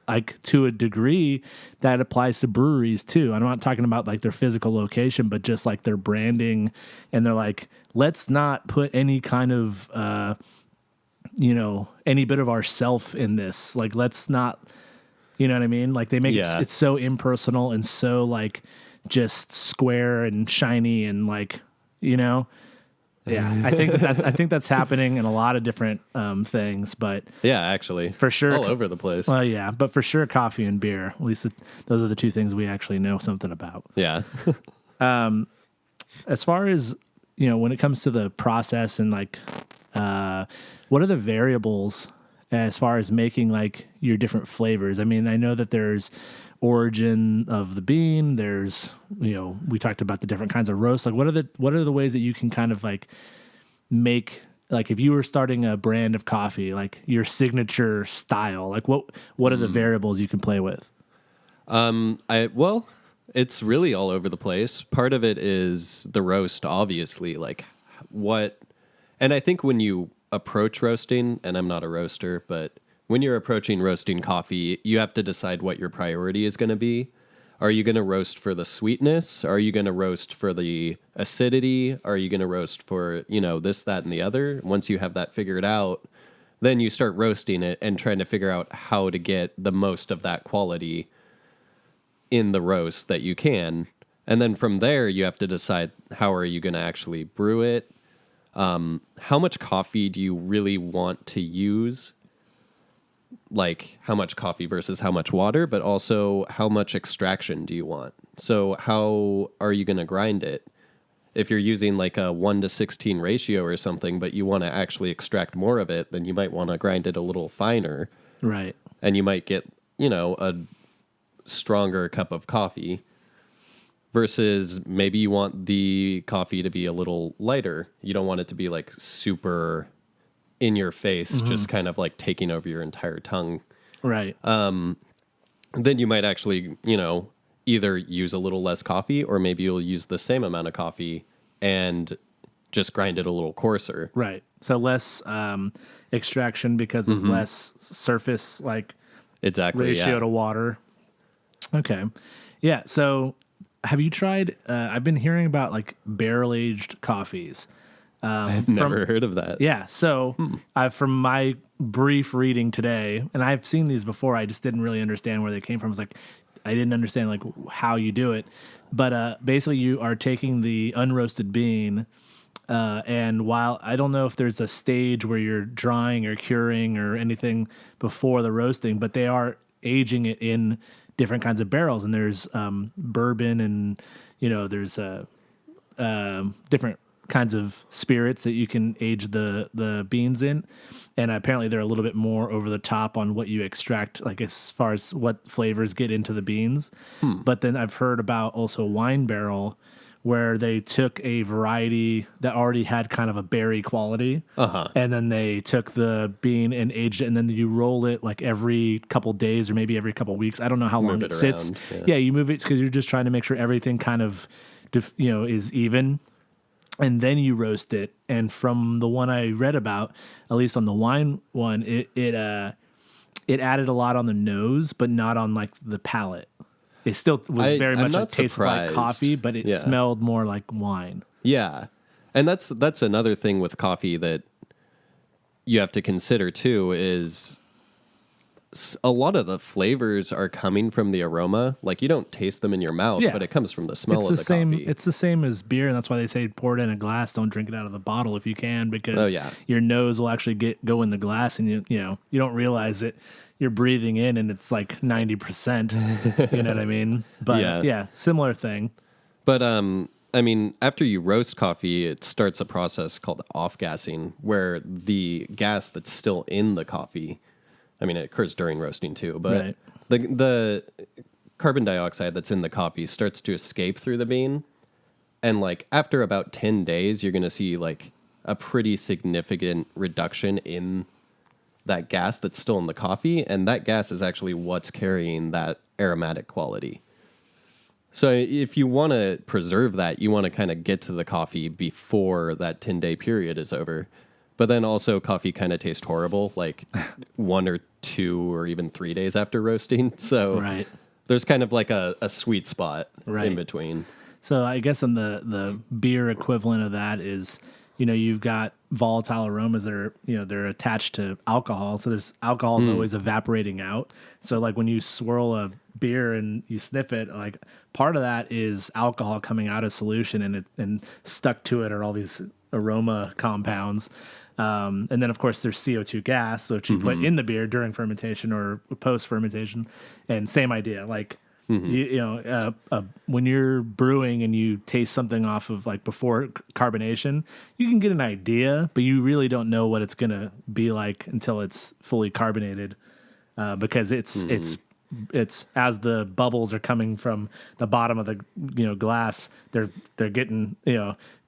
like to a degree that applies to breweries too. I'm not talking about like their physical location, but just like their branding, and they're like, let's not put any kind of any bit of ourself in this. Like, let's not, you know what I mean? Like they make it's so impersonal and so like just square and shiny and like, yeah, I think that's happening in a lot of different things, but yeah, actually for sure all over the place. Well, yeah, but for sure coffee and beer, at least those are the two things we actually know something about. Yeah. As far as, when it comes to the process and like, what are the variables as far as making like your different flavors? I mean, I know that there's origin of the bean. There's, we talked about the different kinds of roast. Like, what are the ways that you can kind of like make, like if you were starting a brand of coffee, like your signature style, like what are the variables you can play with? It's really all over the place. Part of it is the roast, obviously, like and I think when you approach roasting, and I'm not a roaster, but when you're approaching roasting coffee, you have to decide what your priority is going to be. Are you going to roast for the sweetness? Are you going to roast for the acidity? Are you going to roast for, this, that, and the other? Once you have that figured out, then you start roasting it and trying to figure out how to get the most of that quality in the roast that you can. And then from there, you have to decide how are you going to actually brew it? How much coffee do you really want to use? Like how much coffee versus how much water, but also how much extraction do you want? So how are you going to grind it? If you're using like a 1:16 ratio or something, but you want to actually extract more of it, then you might want to grind it a little finer. Right. And you might get, a stronger cup of coffee. Versus maybe you want the coffee to be a little lighter. You don't want it to be like super in your face, just kind of like taking over your entire tongue. Right. then you might actually, either use a little less coffee or maybe you'll use the same amount of coffee and just grind it a little coarser. Right. So less extraction because of less surface ratio to water. Okay. Yeah. So have you tried? I've been hearing about barrel aged coffees. I've never heard of that. Yeah. So from my brief reading today, and I've seen these before, I just didn't really understand where they came from. It's I didn't understand how you do it, but basically you are taking the unroasted bean. And while I don't know if there's a stage where you're drying or curing or anything before the roasting, but they are aging it in different kinds of barrels. And there's bourbon and, there's different kinds of spirits that you can age the beans in. And apparently they're a little bit more over the top on what you extract, as far as what flavors get into the beans. But then I've heard about also wine barrel, where they took a variety that already had kind of a berry quality, and then they took the bean and aged it, and then you roll it every couple days or maybe every couple weeks. I don't know how long it sits. Yeah, you move it because you're just trying to make sure everything kind of, is even, and then you roast it. And from the one I read about, at least on the wine one, it added a lot on the nose, but not on the palate. It still was very much tasted like coffee, but it smelled more like wine. Yeah. And that's another thing with coffee that you have to consider too, is a lot of the flavors are coming from the aroma. You don't taste them in your mouth, but it comes from the smell of the coffee. It's the same as beer, and that's why they say pour it in a glass. Don't drink it out of the bottle if you can, because your nose will actually go in the glass, and you don't realize it. You're breathing in and it's 90%, you know what I mean? But yeah, similar thing. But, after you roast coffee, it starts a process called off-gassing, where the gas that's still in the coffee, it occurs during roasting too, but the carbon dioxide that's in the coffee starts to escape through the bean. And after about 10 days, you're going to see a pretty significant reduction in that gas that's still in the coffee, and that gas is actually what's carrying that aromatic quality. So if you want to preserve that, you want to kind of get to the coffee before that 10-day period is over. But then also coffee kind of tastes horrible 1 or 2 or even 3 days after roasting. So there's kind of a sweet spot in between. So I guess on the beer equivalent of that is, you've got volatile aromas that are, they're attached to alcohol. So there's alcohol is always evaporating out. So when you swirl a beer and you sniff it, part of that is alcohol coming out of solution, and stuck to it are all these aroma compounds. And then of course there's CO2 gas, which you put in the beer during fermentation or post fermentation, and same idea. When you're brewing and you taste something off of before carbonation, you can get an idea, but you really don't know what it's going to be like until it's fully carbonated, because it's as the bubbles are coming from the bottom of the glass, they're getting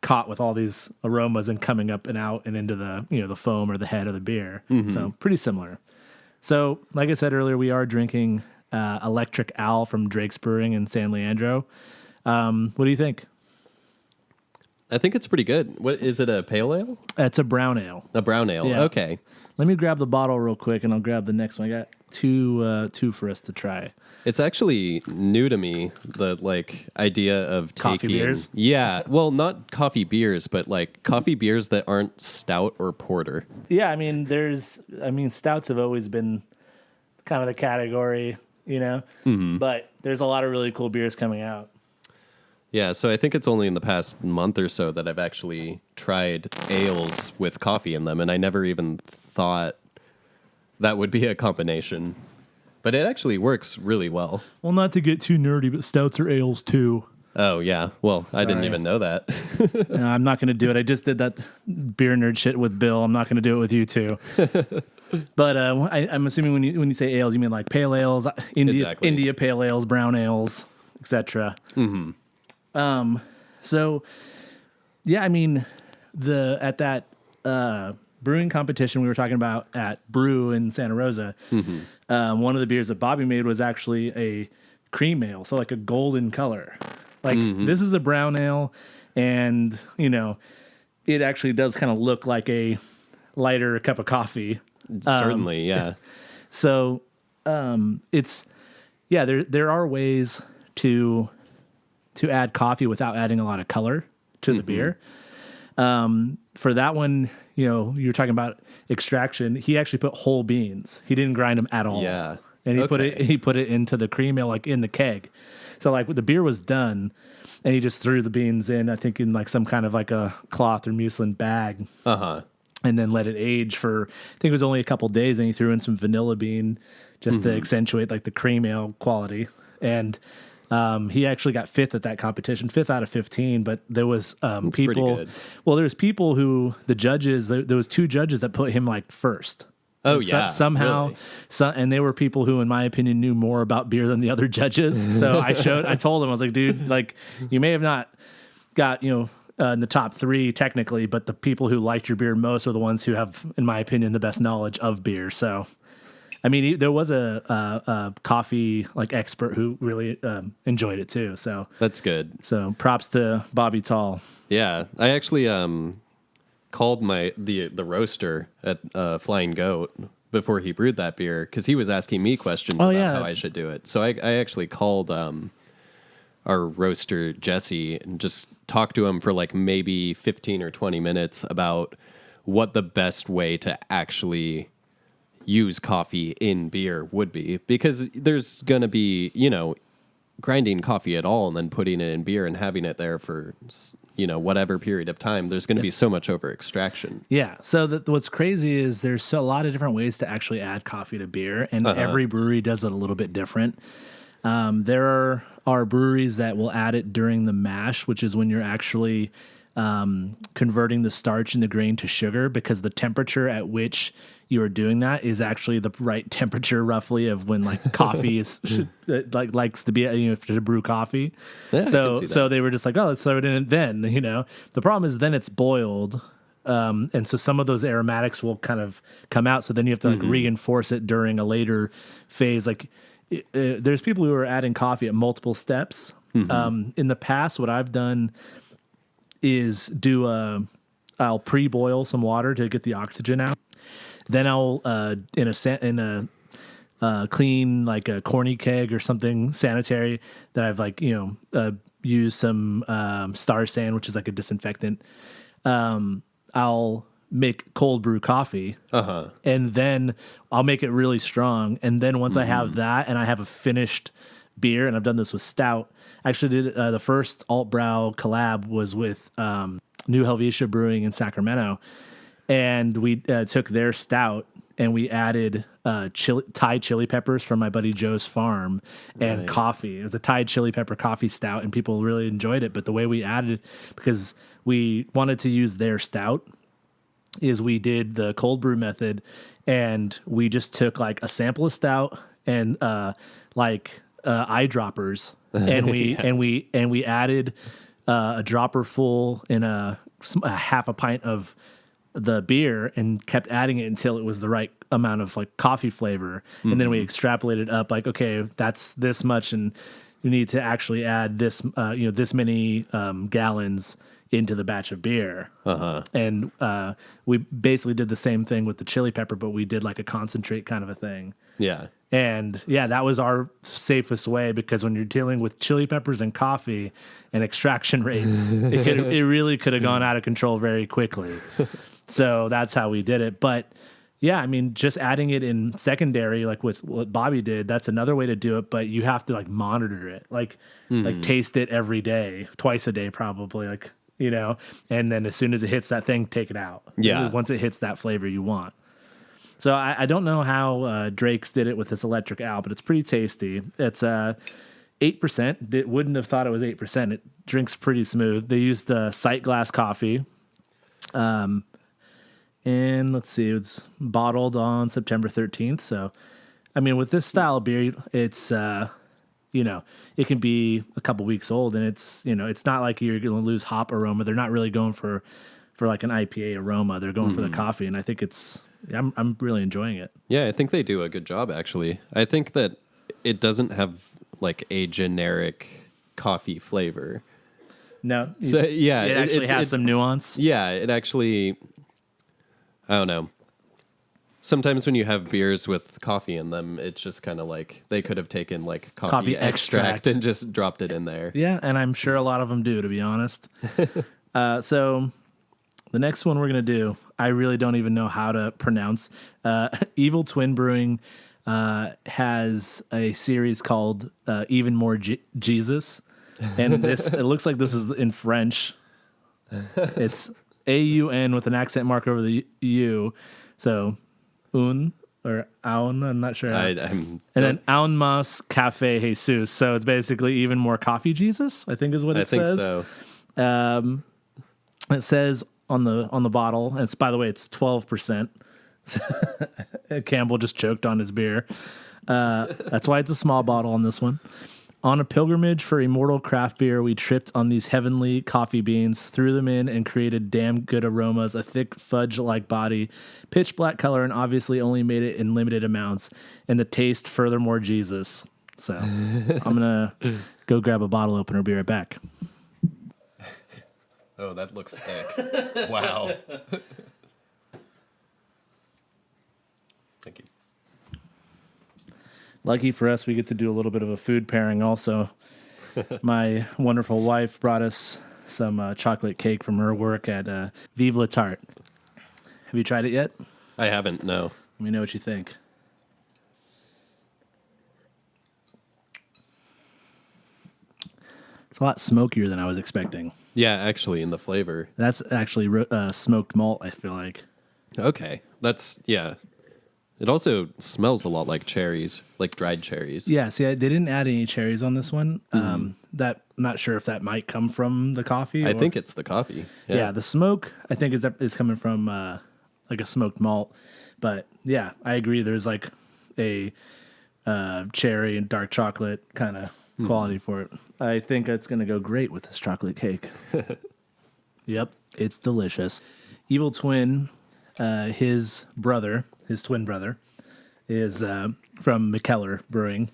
caught with all these aromas and coming up and out and into the the foam or the head of the beer. So pretty similar. So like I said earlier, we are drinking Electric Owl from Drake's Brewing in San Leandro. What do you think? I think it's pretty good. What is it? A pale ale? It's a brown ale. A brown ale. Yeah. Okay. Let me grab the bottle real quick, and I'll grab the next one. I got two for us to try. It's actually new to me, the idea of coffee taking beers. Yeah, well, not coffee beers, but coffee beers that aren't stout or porter. Yeah, stouts have always been kind of the category, but there's a lot of really cool beers coming out. Yeah, so I think it's only in the past month or so that I've actually tried ales with coffee in them, and I never even thought that would be a combination. But it actually works really well. Well, not to get too nerdy, but stouts are ales too. Oh, yeah. Well, I didn't even know that. No, I'm not going to do it. I just did that beer nerd shit with Bill. I'm not going to do it with you too. But I'm assuming when you say ales, you mean pale ales, India pale ales, brown ales, etc. So, yeah, at that brewing competition we were talking about at Brew in Santa Rosa, one of the beers that Bobby made was actually a cream ale, so like a golden color. Like this is a brown ale, and it actually does kind of look like a lighter cup of coffee. Certainly, yeah. So there are ways to add coffee without adding a lot of color to the beer. For that one, you're talking about extraction. He actually put whole beans. He didn't grind them at all. Yeah. And he put it into the cream ale, like in the keg. So like the beer was done, and he just threw the beans in, I think in like some kind of like a cloth or muslin bag. And then let it age for, I think it was only a couple days, and he threw in some vanilla bean just to accentuate like the cream ale quality. And he actually got 5th at that competition, 5th out of 15. But there was people. Well, there's people who the judges. There was 2 judges that put him like first. Oh, and yeah. Somehow, really? And they were people who, in my opinion, knew more about beer than the other judges. So I told them, I was like, dude, like you may have not got in the top 3 technically, but the people who liked your beer most are the ones who have, in my opinion, the best knowledge of beer. So. I mean, there was a coffee like expert who really enjoyed it too. So that's good. So props to Bobby Tall. Yeah, I actually called the roaster at Flying Goat before he brewed that beer because he was asking me questions about how I should do it. So I actually called our roaster Jesse and just talked to him for like maybe 15 or 20 minutes about what the best way to actually use coffee in beer would be, because there's going to be, grinding coffee at all and then putting it in beer and having it there for, whatever period of time, there's going to be so much over extraction. Yeah. So what's crazy is there's a lot of different ways to actually add coffee to beer, and every brewery does it a little bit different. There are breweries that will add it during the mash, which is when you're actually converting the starch in the grain to sugar, because the temperature at which you are doing that is actually the right temperature, roughly, of when like coffee likes to be, to brew coffee. Yeah, so they were just like, oh, let's throw it in then. The problem is then it's boiled, and so some of those aromatics will kind of come out. So then you have to like reinforce it during a later phase. Like there's people who are adding coffee at multiple steps. In the past, what I've done is I'll pre-boil some water to get the oxygen out. Then I'll in a clean like a corny keg or something sanitary that I've like used some Star Sand, which is like a disinfectant. I'll make cold brew coffee, and then I'll make it really strong. And then once I have that, and I have a finished beer, and I've done this with Stout. I actually did the first AltBrau collab was with New Helvetia Brewing in Sacramento. And we took their stout and we added Thai chili peppers from my buddy Joe's farm and coffee. It was a Thai chili pepper coffee stout, and people really enjoyed it. But the way we added it, because we wanted to use their stout, is we did the cold brew method, and we just took like a sample of stout and eyedroppers, and we added a dropper full in a half a pint of the beer and kept adding it until it was the right amount of like coffee flavor. And then we extrapolated up like, okay, that's this much, and you need to actually add this, this many gallons into the batch of beer. And we basically did the same thing with the chili pepper, but we did like a concentrate kind of a thing. Yeah. And yeah, that was our safest way, because when you're dealing with chili peppers and coffee and extraction rates, it really could have gone out of control very quickly. So that's how we did it. But yeah, I mean, just adding it in secondary, like with what Bobby did, that's another way to do it. But you have to like monitor it, like taste it every day, twice a day, probably, like, and then as soon as it hits that thing, take it out. Yeah. Once it hits that flavor you want. So I don't know how Drake's did it with this electric owl, but it's pretty tasty. It's 8%. Wouldn't have thought it was 8%. It drinks pretty smooth. They used the sight glass coffee. And let's see, it's bottled on September 13th. So, I mean, with this style of beer, it's, it can be a couple weeks old, and it's, it's not like you're going to lose hop aroma. They're not really going for for like an IPA aroma. They're going for the coffee, and I think I'm really enjoying it. Yeah, I think they do a good job, actually. I think that it doesn't have like a generic coffee flavor. No, So yeah, it actually has some nuance. Yeah, it actually, I don't know. Sometimes when you have beers with coffee in them, it's just kind of like they could have taken like coffee extract and just dropped it in there. Yeah, and I'm sure a lot of them do, to be honest. So the next one we're going to do, I really don't even know how to pronounce. Evil Twin Brewing has a series called Even More Jesus. And it looks like this is in French. It's AUN with an accent mark over the U. So, un or aun, I'm not sure. And then aun mas Cafe Jesus. So it's basically even more coffee Jesus, I think is what it says. I think so. It says on the bottle, and by the way, it's 12%. Campbell just choked on his beer. That's why it's a small bottle on this one. On a pilgrimage for immortal craft beer, we tripped on these heavenly coffee beans, threw them in, and created damn good aromas, a thick fudge-like body, pitch black color, and obviously only made it in limited amounts. And the taste, furthermore, Jesus. So I'm going to go grab a bottle opener, be right back. Oh, that looks thick. Wow. Thank you. Lucky for us, we get to do a little bit of a food pairing also. My wonderful wife brought us some chocolate cake from her work at Vive la Tarte. Have you tried it yet? I haven't, no. Let me know what you think. It's a lot smokier than I was expecting. Yeah, actually, in the flavor. That's actually smoked malt, I feel like. Okay. That's, yeah. It also smells a lot like cherries, like dried cherries. Yeah, see, they didn't add any cherries on this one. That I'm not sure if that might come from the coffee. I think it's the coffee. Yeah, the smoke, I think, is coming from like a smoked malt. But yeah, I agree. There's like a cherry and dark chocolate kind of quality for it. I think it's going to go great with this chocolate cake. Yep, it's delicious. Evil Twin, his twin brother, is from Mckellar Brewing.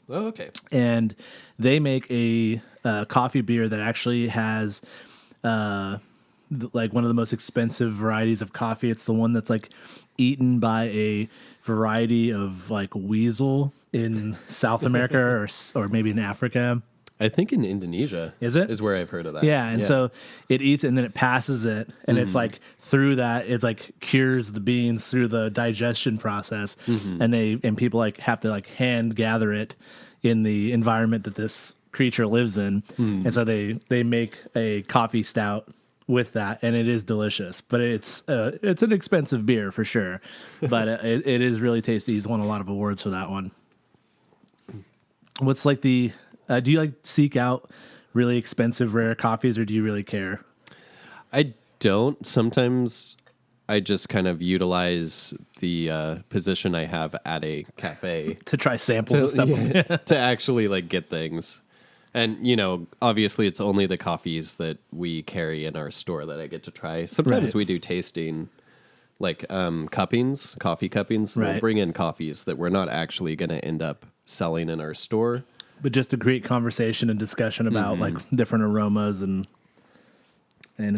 Oh, okay. And they make a coffee beer that actually has like one of the most expensive varieties of coffee. It's the one that's like eaten by a variety of like weasel in South America or maybe in Africa. I think in Indonesia. Is it? Is where I've heard of that. Yeah, and so it eats it and then it passes it, and it's like through that it like cures the beans through the digestion process, and people like have to like hand gather it in the environment that this creature lives in, and so they make a coffee stout with that, and it is delicious. But it's an expensive beer for sure, but it is really tasty. He's won a lot of awards for that one. What's like the do you like seek out really expensive rare coffees, or do you really care? I don't. Sometimes I just kind of utilize the position I have at a cafe To try samples and stuff. to actually like get things. And, you know, obviously it's only the coffees that we carry in our store that I get to try. Sometimes Right. we do tasting, like cuppings, coffee cuppings. Right. We'll bring in coffees that we're not actually going to end up selling in our store. But just to create conversation and discussion about like different aromas and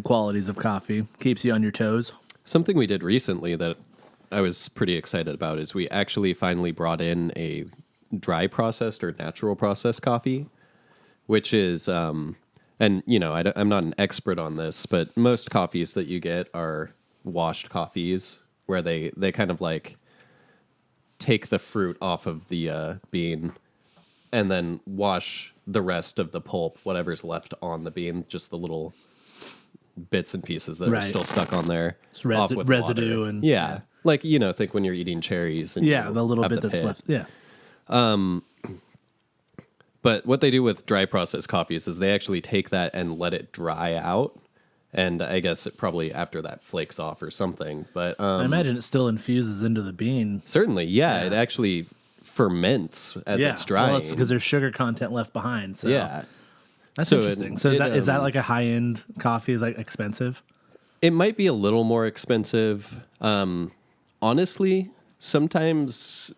qualities of coffee. Keeps you on your toes. Something we did recently that I was pretty excited about is we actually finally brought in a dry processed or natural processed coffee, which is, and you know, I'm not an expert on this, but most coffees that you get are washed coffees where they kind of like take the fruit off of the bean and then wash the rest of the pulp, whatever's left on the bean, just the little bits and pieces that are still stuck on there. Off with residue water. and yeah. Like, you know, think when you're eating cherries. And yeah, you the little have bit that's pit. left. Yeah. But what they do with dry processed coffees is they actually take that and let it dry out. And I guess it probably after that flakes off or something. But I imagine it still infuses into the bean. certainly, yeah, it actually ferments as it's drying. Well, it's because there's sugar content left behind. So yeah. that's So interesting. So is that like a high end coffee? Is that expensive? It might be a little more expensive. Honestly, sometimes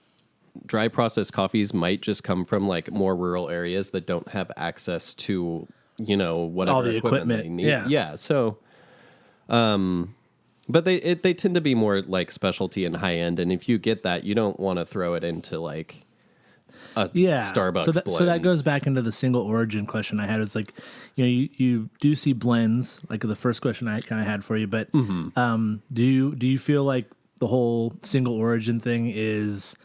dry processed coffees might just come from like more rural areas that don't have access to, whatever All the equipment they need. Yeah. So, but they tend to be more like specialty and high end. And if you get that, you don't want to throw it into like a Starbucks blend. So that goes back into the single origin question I had. It's like, you do see blends, like the first question I kind of had for you, but do you feel like the whole single origin thing is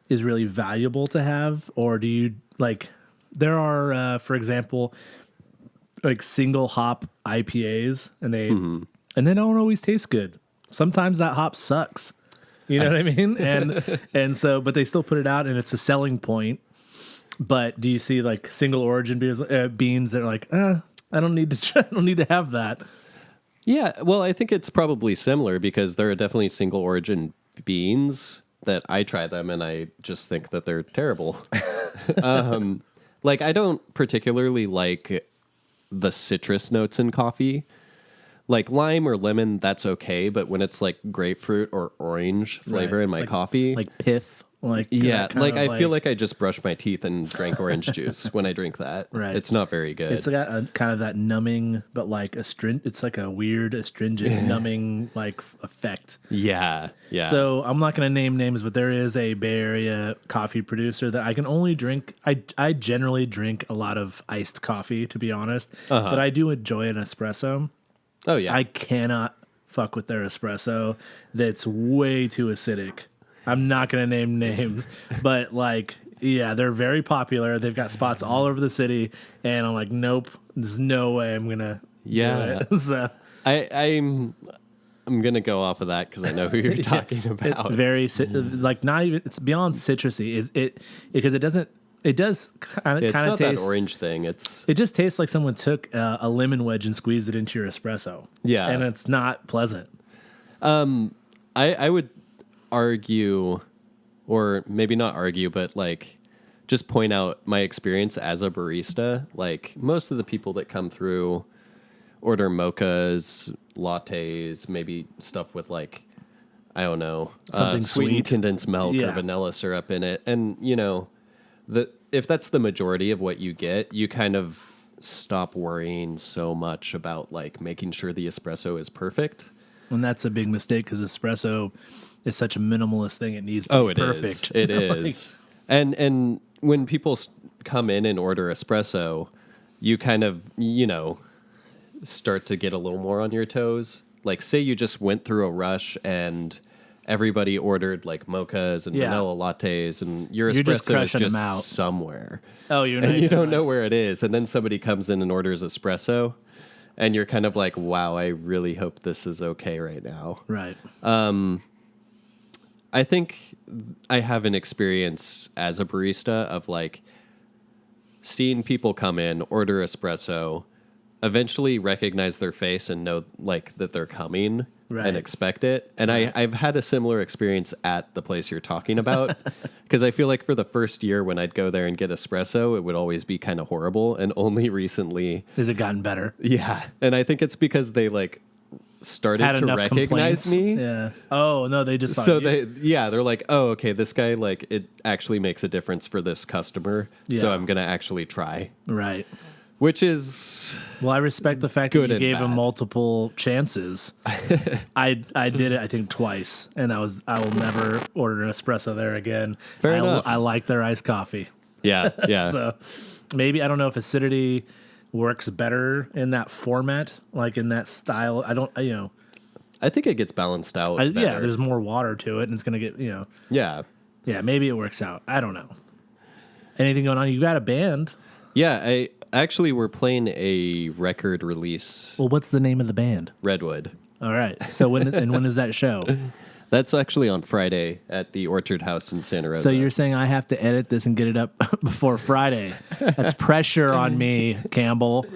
really valuable to have, or do you like? There are, for example, like single hop IPAs, and they don't always taste good. Sometimes that hop sucks. You know what I mean? And so, but they still put it out, and it's a selling point. But do you see like single origin beans that are like, I don't need to have that. Yeah, well, I think it's probably similar because there are definitely single origin beans that I try them and I just think that they're terrible. Like I don't particularly like the citrus notes in coffee. Like lime or lemon, that's okay, but when it's like grapefruit or orange flavor in my coffee, like pith, like I feel like I just brushed my teeth and drank orange juice when I drink that. Right, it's not very good. It's got a kind of that numbing, but like it's like a weird astringent numbing like effect. Yeah. So I'm not going to name names, but there is a Bay Area coffee producer that I can only drink. I generally drink a lot of iced coffee, to be honest, but I do enjoy an espresso. Oh, yeah. I cannot fuck with their espresso. That's way too acidic. I'm not going to name names, but like, yeah, they're very popular. They've got spots all over the city, and I'm like, nope, there's no way I'm going to do it. So I'm going to go off of that because I know who you're talking about. It's very, like, not even, it's beyond citrusy. Because it does kind of taste that orange thing. It just tastes like someone took a lemon wedge and squeezed it into your espresso. Yeah, and it's not pleasant. I would argue, or maybe not argue, but like just point out my experience as a barista. Like most of the people that come through order mochas, lattes, maybe stuff with like, I don't know, something sweetened sweet, condensed milk or vanilla syrup in it, and if that's the majority of what you get, you kind of stop worrying so much about like making sure the espresso is perfect. And that's a big mistake because espresso is such a minimalist thing. It needs to be perfect. It is. And when people come in and order espresso, you kind of, start to get a little more on your toes. Like say you just went through a rush and everybody ordered like mochas and vanilla lattes, and your espresso is just somewhere. Oh, you don't know where it is. And then somebody comes in and orders espresso, and you're kind of like, wow, I really hope this is okay right now. Right. I think I have an experience as a barista of like seeing people come in, order espresso, eventually recognize their face and know like that they're coming. Right. And expect it. And I've had a similar experience at the place you're talking about, because I feel like for the first year when I'd go there and get espresso, it would always be kind of horrible. And only recently has it gotten better. Yeah. And I think it's because they like started to recognize me. Yeah. Oh no, they just they're like, oh, okay, this guy, like it actually makes a difference for this customer. Yeah. So I'm gonna actually try. Right. Which is I respect the fact that you gave him multiple chances. I did it, I think, twice, and I will never order an espresso there again. Fair enough. I like their iced coffee. Yeah. So maybe I don't know if acidity works better in that format, like in that style. I think it gets balanced out. There's more water to it, and it's gonna get Yeah. Yeah, maybe it works out. I don't know. Anything going on? You got a band? Yeah, Actually, we're playing a record release. Well, what's the name of the band? Redwood. All right. So when is that show? That's actually on Friday at the Orchard House in Santa Rosa. So you're saying I have to edit this and get it up before Friday? That's pressure on me, Campbell.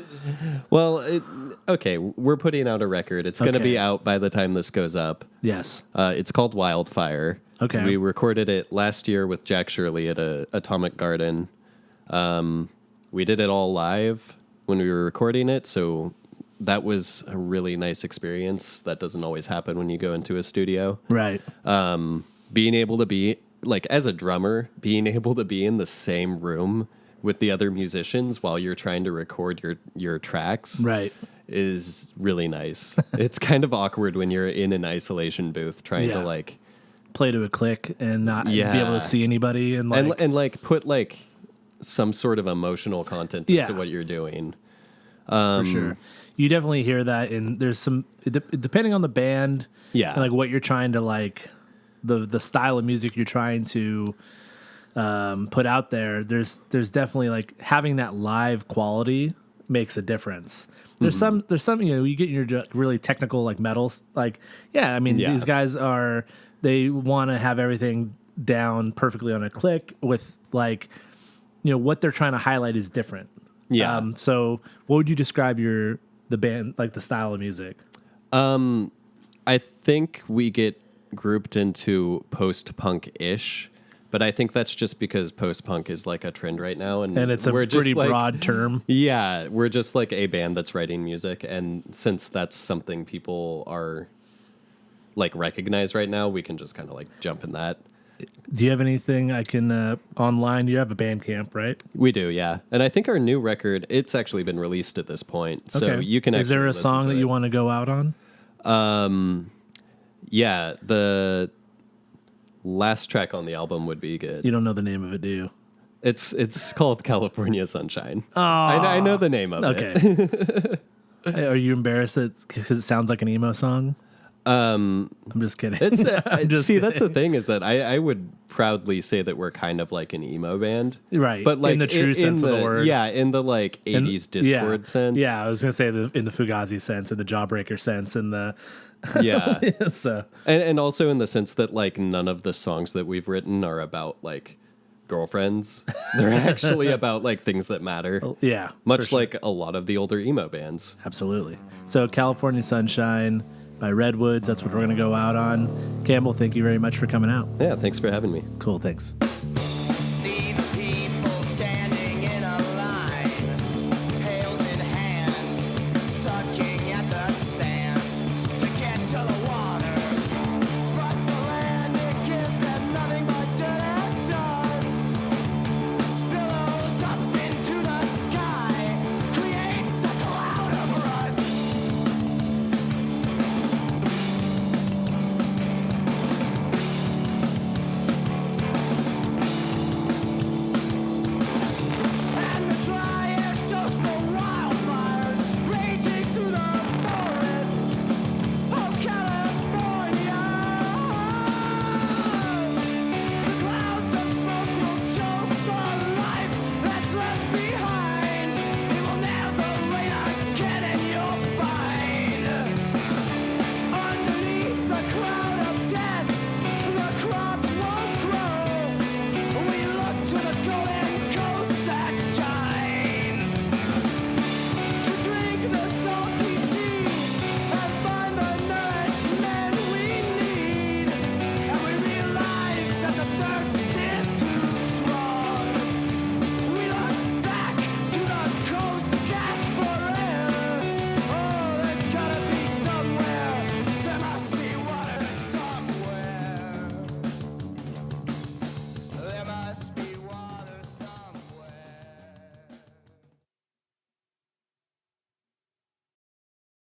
Well, okay, we're putting out a record. It's going to be out by the time this goes up. Yes. It's called Wildfire. Okay. We recorded it last year with Jack Shirley at Atomic Garden. We did it all live when we were recording it, so that was a really nice experience. That doesn't always happen when you go into a studio. Right. Being able to be, like, as a drummer, being able to be in the same room with the other musicians while you're trying to record your tracks Right. is really nice. It's kind of awkward when you're in an isolation booth trying to, like... play to a click and not be able to see anybody. And, like... And like, put, like, some sort of emotional content into what you're doing. For sure. You definitely hear that, and there's some... Depending on the band and, like, what you're trying to, like... The style of music you're trying to put out there, there's definitely, like, having that live quality makes a difference. There's some you get your really technical, like, metals, like these guys they want to have everything down perfectly on a click with, like, what they're trying to highlight is different. So what would you describe the band, like, the style of music? I think we get grouped into post-punk-ish, but I think that's just because post-punk is, like, a trend right now, and it's a pretty broad term. Yeah, we're just, like, a band that's writing music, and since that's something people are, like, recognize right now, we can just kind of, like, jump in that. Do you have anything I can online? You have a Bandcamp, right? We do, yeah. And I think our new record, it's actually been released at this point, so you can. Is there a song that you want to go out on? Yeah, the last track on the album would be good. You don't know the name of it, do you? It's called California Sunshine. Oh, I know the name of it. Okay. Are you embarrassed because it sounds like an emo song? I'm just kidding. That's the thing is that I would proudly say that we're kind of like an emo band, right? But, like, in the true sense of the word, in the, like, 80s Discord sense. Yeah, I was gonna say in the Fugazi sense, in the Jawbreaker sense, in the so and also in the sense that, like, none of the songs that we've written are about, like, girlfriends. They're actually about, like, things that matter. Much like a lot of the older emo bands. Absolutely. So California Sunshine by Redwoods, that's what we're going to go out on. Campbell, thank you very much for coming out. Yeah, thanks for having me. Cool, thanks.